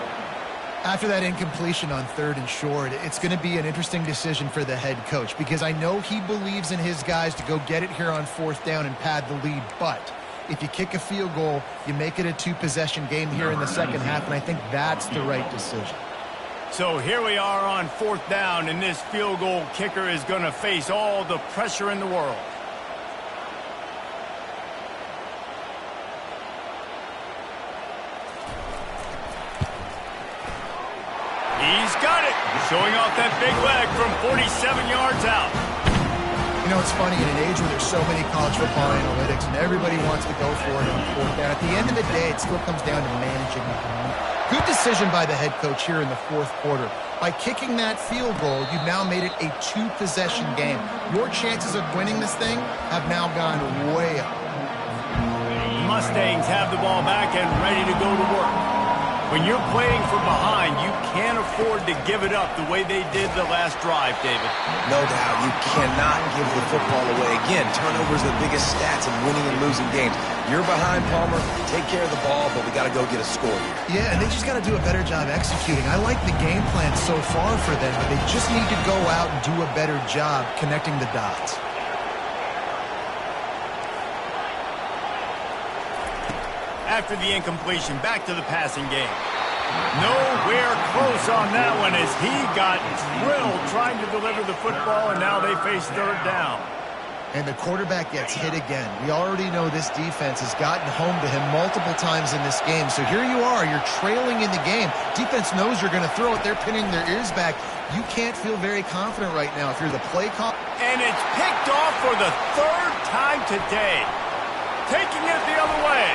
After that incompletion on 3rd and short, it's going to be an interesting decision for the head coach, because I know he believes in his guys to go get it here on 4th down and pad the lead, but if you kick a field goal, you make it a 2-possession game here in the second half, and I think that's the right decision. So here we are on 4th down, and this field goal kicker is going to face all the pressure in the world. He's got it. showing off that big leg from 47 yards out. You know, it's funny, in an age where there's so many college football analytics and everybody wants to go for it on fourth down, at the end of the day, it still comes down to managing the game. Good decision by the head coach here in the fourth quarter. By kicking that field goal, you've now made it a two-possession game. Your chances of winning this thing have now gone way up. The Mustangs have the ball back and ready to go to work. When you're playing from behind, you can't afford to give it up the way they did the last drive, David. No doubt, you cannot give the football away. Again, turnovers are the biggest stats in winning and losing games. You're behind, Palmer. Take care of the ball, but we got to go get a score here. Yeah, and they just got to do a better job executing. I like the game plan so far for them, but they just need to go out and do a better job connecting the dots. After the incompletion, back to the passing game. Nowhere close on that one as he got drilled trying to deliver the football, and now they face third down. And the quarterback gets hit again. We already know this defense has gotten home to him multiple times in this game. So here you are, you're trailing in the game. Defense knows you're going to throw it. They're pinning their ears back. You can't feel very confident right now if you're the play call. And it's picked off for the third time today. Taking it the other way.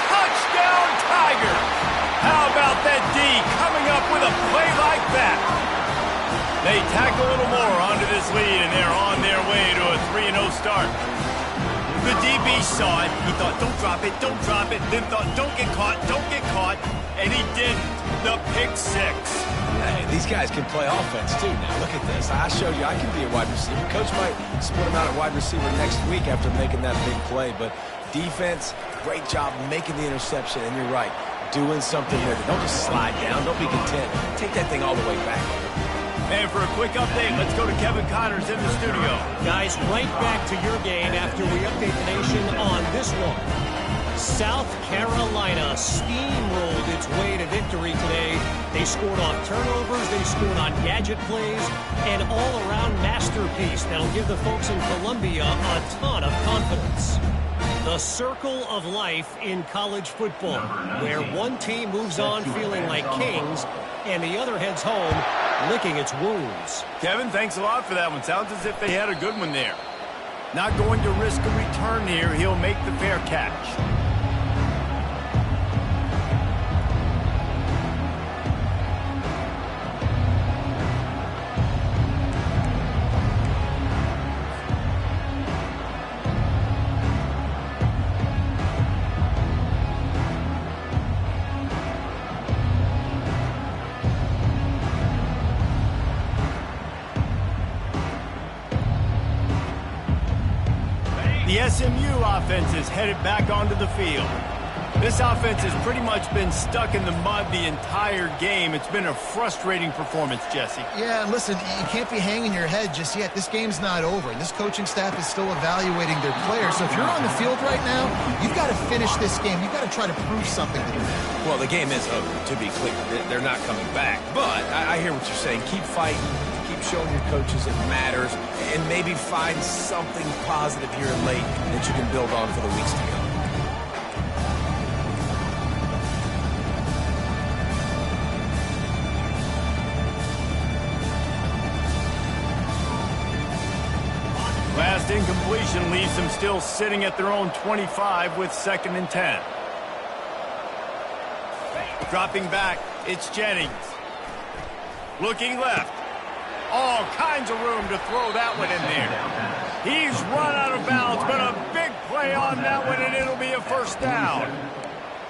Touchdown, Tigers! How about that D coming up with a play like that? They tack a little more onto this lead, and they're on their way to a 3-0 start. The DB saw it. He thought, don't drop it, then thought, don't get caught, and he didn't. The pick six. Hey, these guys can play offense, too. Now, look at this. I showed you I can be a wide receiver. Coach might split him out at wide receiver next week after making that big play, but defense, great job making the interception, and you're right, doing something with it. Don't just slide down. Don't be content. Take that thing all the way back. And for a quick update, let's go to Kevin Connors in the studio. Guys, right back to your game after we update the nation on this one. South Carolina steamrolled its way to victory today. They scored on turnovers, they scored on gadget plays, an all-around masterpiece that'll give the folks in Columbia a ton of confidence. The circle of life in college football, where one team moves on feeling like kings and the other heads home licking its wounds. Kevin, thanks a lot for that one. Sounds as if they had a good one there. Not going to risk a return here. He'll make the fair catch. The SMU offense is headed back onto the field. This offense has pretty much been stuck in the mud the entire game. It's been a frustrating performance, Jesse. Yeah, and listen, you can't be hanging your head just yet. This game's not over, and this coaching staff is still evaluating their players. So if you're on the field right now, you've got to finish this game. You've got to try to prove something to them. Well, the game is over, to be clear. They're not coming back. But I hear what you're saying. Keep fighting. Keep showing your coaches it matters. And maybe find something positive here late that you can build on for the weeks to come. Last incompletion leaves them still sitting at their own 25 with 2nd and 10. Dropping back, it's Jennings. Looking left. All kinds of room to throw that one in there. He's run out of bounds, but a big play on that one, and it'll be a first down.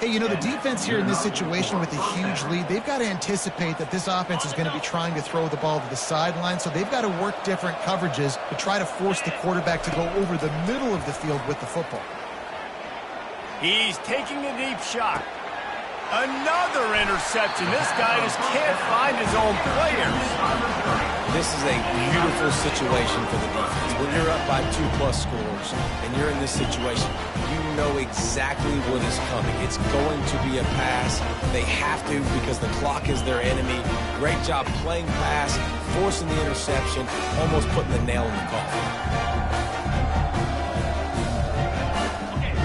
Hey, you know, the defense here in this situation with a huge lead, they've got to anticipate that this offense is going to be trying to throw the ball to the sideline, so they've got to work different coverages to try to force the quarterback to go over the middle of the field with the football. He's taking a deep shot. Another interception. This guy just can't find his own players. This is a beautiful situation for the defense. When you're up by 2+ scores and you're in this situation, you know exactly what is coming. It's going to be a pass. They have to because the clock is their enemy. Great job playing pass, forcing the interception, almost putting the nail in the coffin.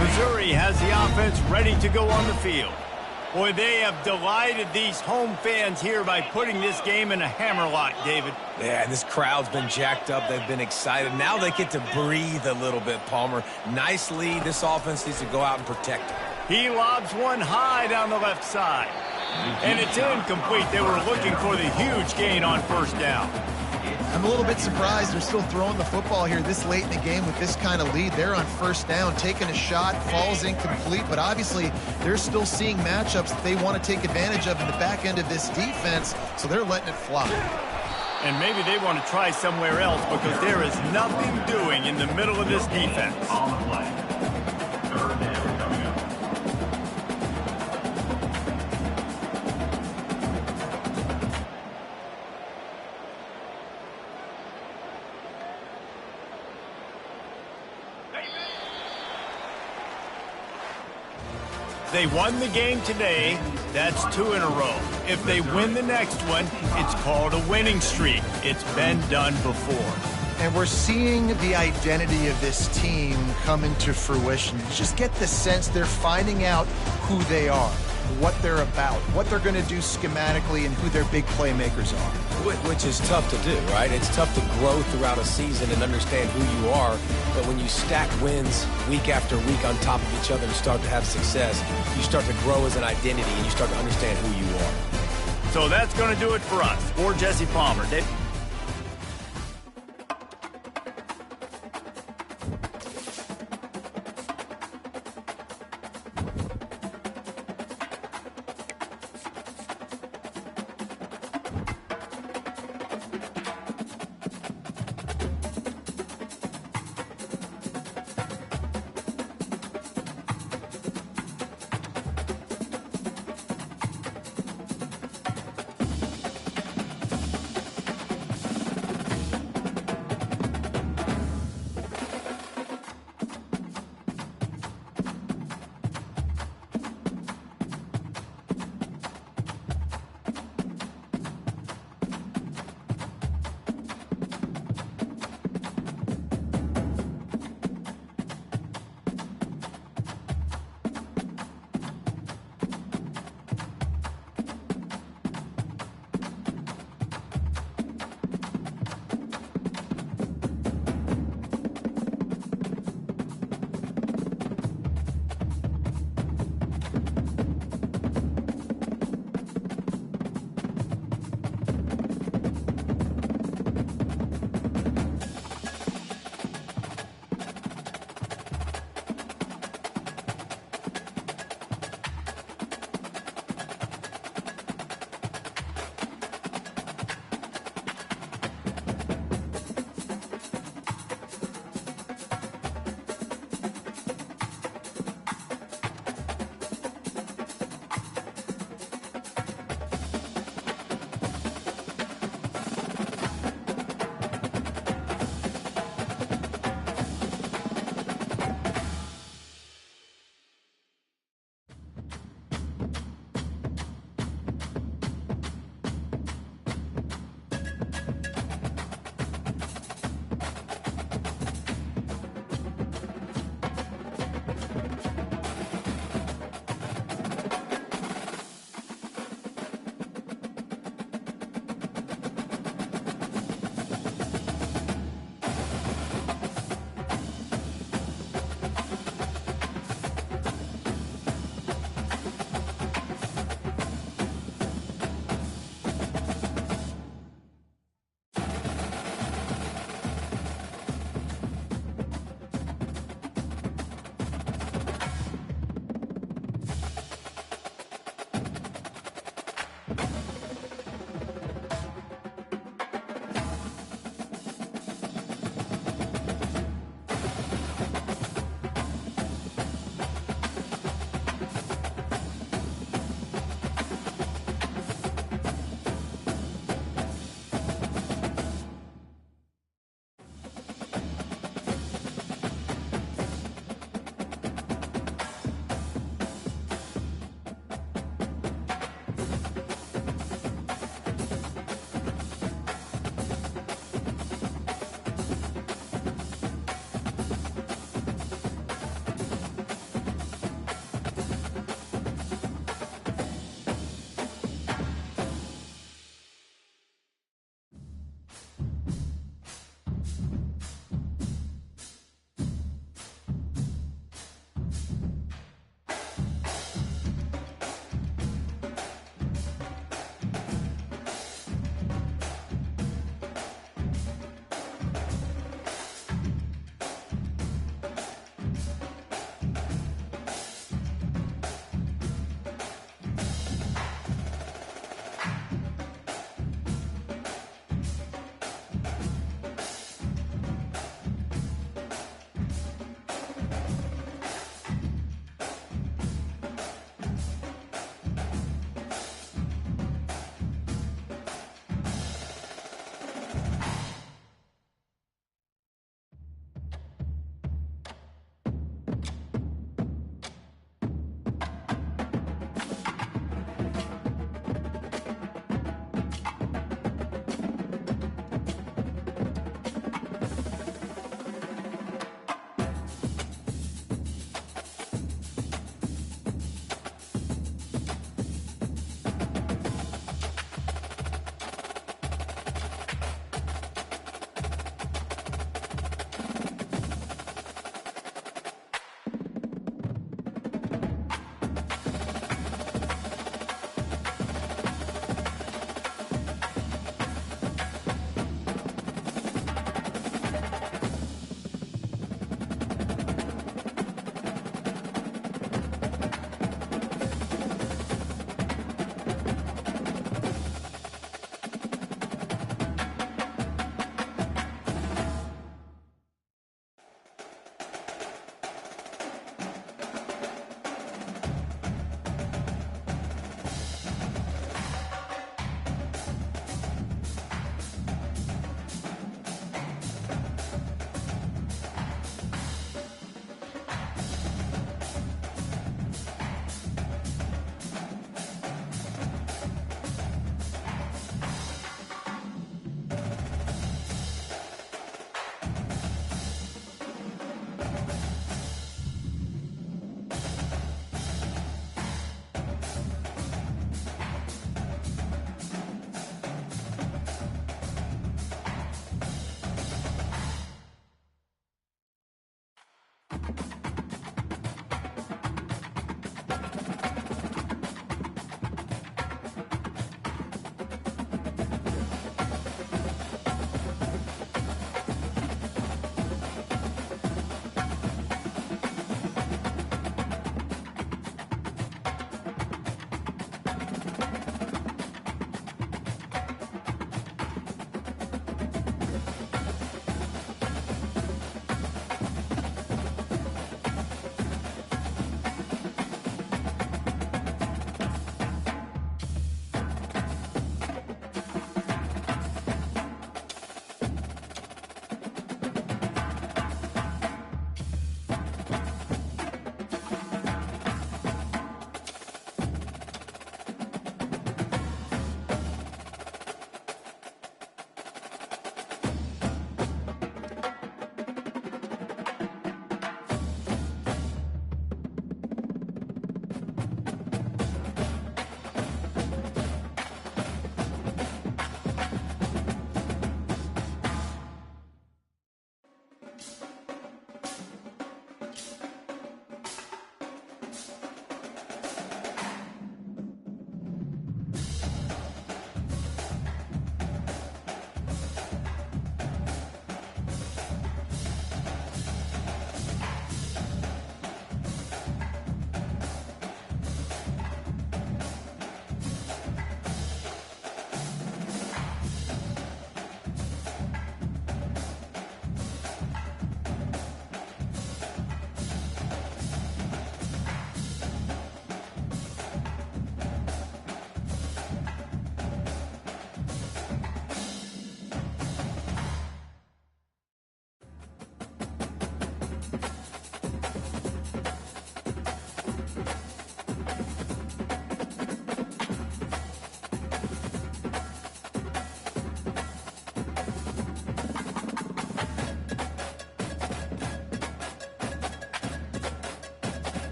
Missouri has the offense ready to go on the field. Boy, they have delighted these home fans here by putting this game in a hammerlock, David. Yeah, this crowd's been jacked up. They've been excited. Now they get to breathe a little bit, Palmer. Nice lead. This offense needs to go out and protect it. He lobs one high down the left side. And it's incomplete. They were looking for the huge gain on first down. I'm a little bit surprised they're still throwing the football here this late in the game with this kind of lead. They're on first down, taking a shot, falls incomplete, but obviously they're still seeing matchups that they want to take advantage of in the back end of this defense, so they're letting it fly. And maybe they want to try somewhere else because there is nothing doing in the middle of this defense. On the play. Third down coming up. They won the game today. That's 2 in a row. If they win the next one, it's called a winning streak. It's been done before. And we're seeing the identity of this team come into fruition. You just get the sense they're finding out who they are, what they're about, what they're going to do schematically, and who their big playmakers are. Which is tough to do, right? It's tough to grow throughout a season and understand who you are. But when you stack wins week after week on top of each other and start to have success, you start to grow as an identity and you start to understand who you are. So that's going to do it for us. For Jesse Palmer. Dave.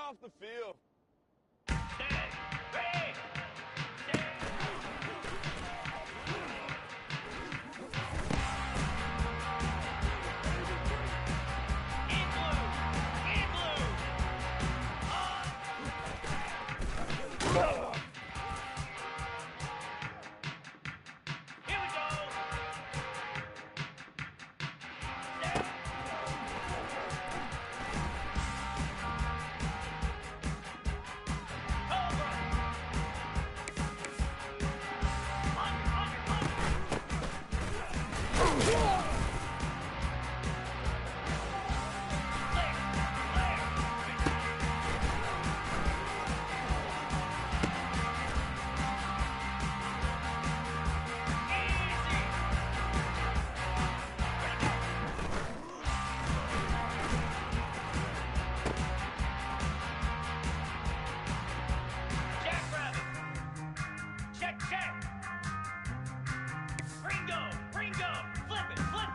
Off the field. Ringo! Flip it!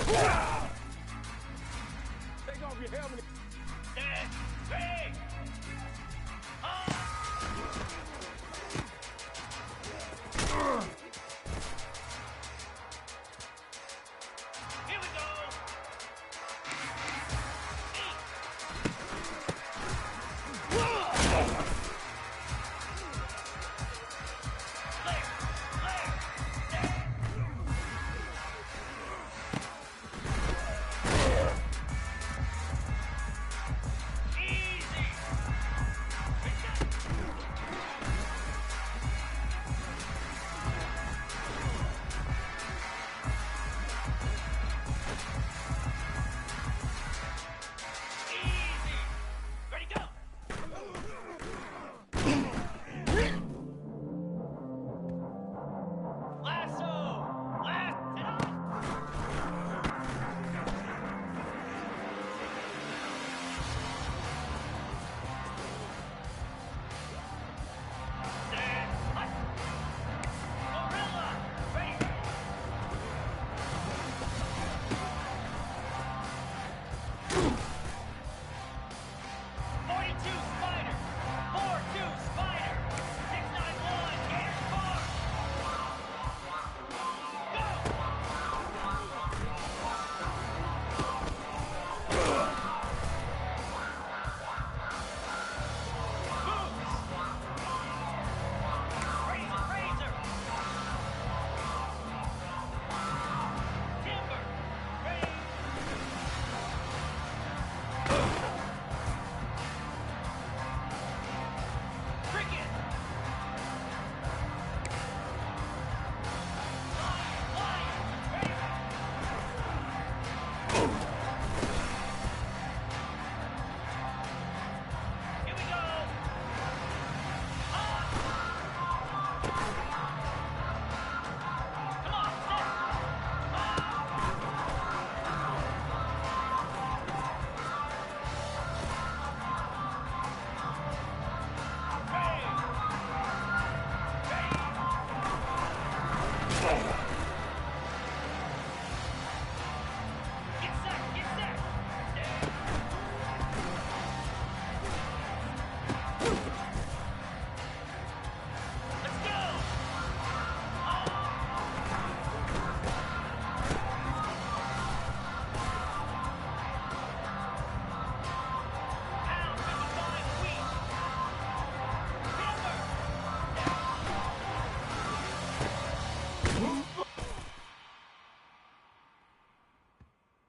Take off your helmet. Stand big. Here we go.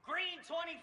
Green 25.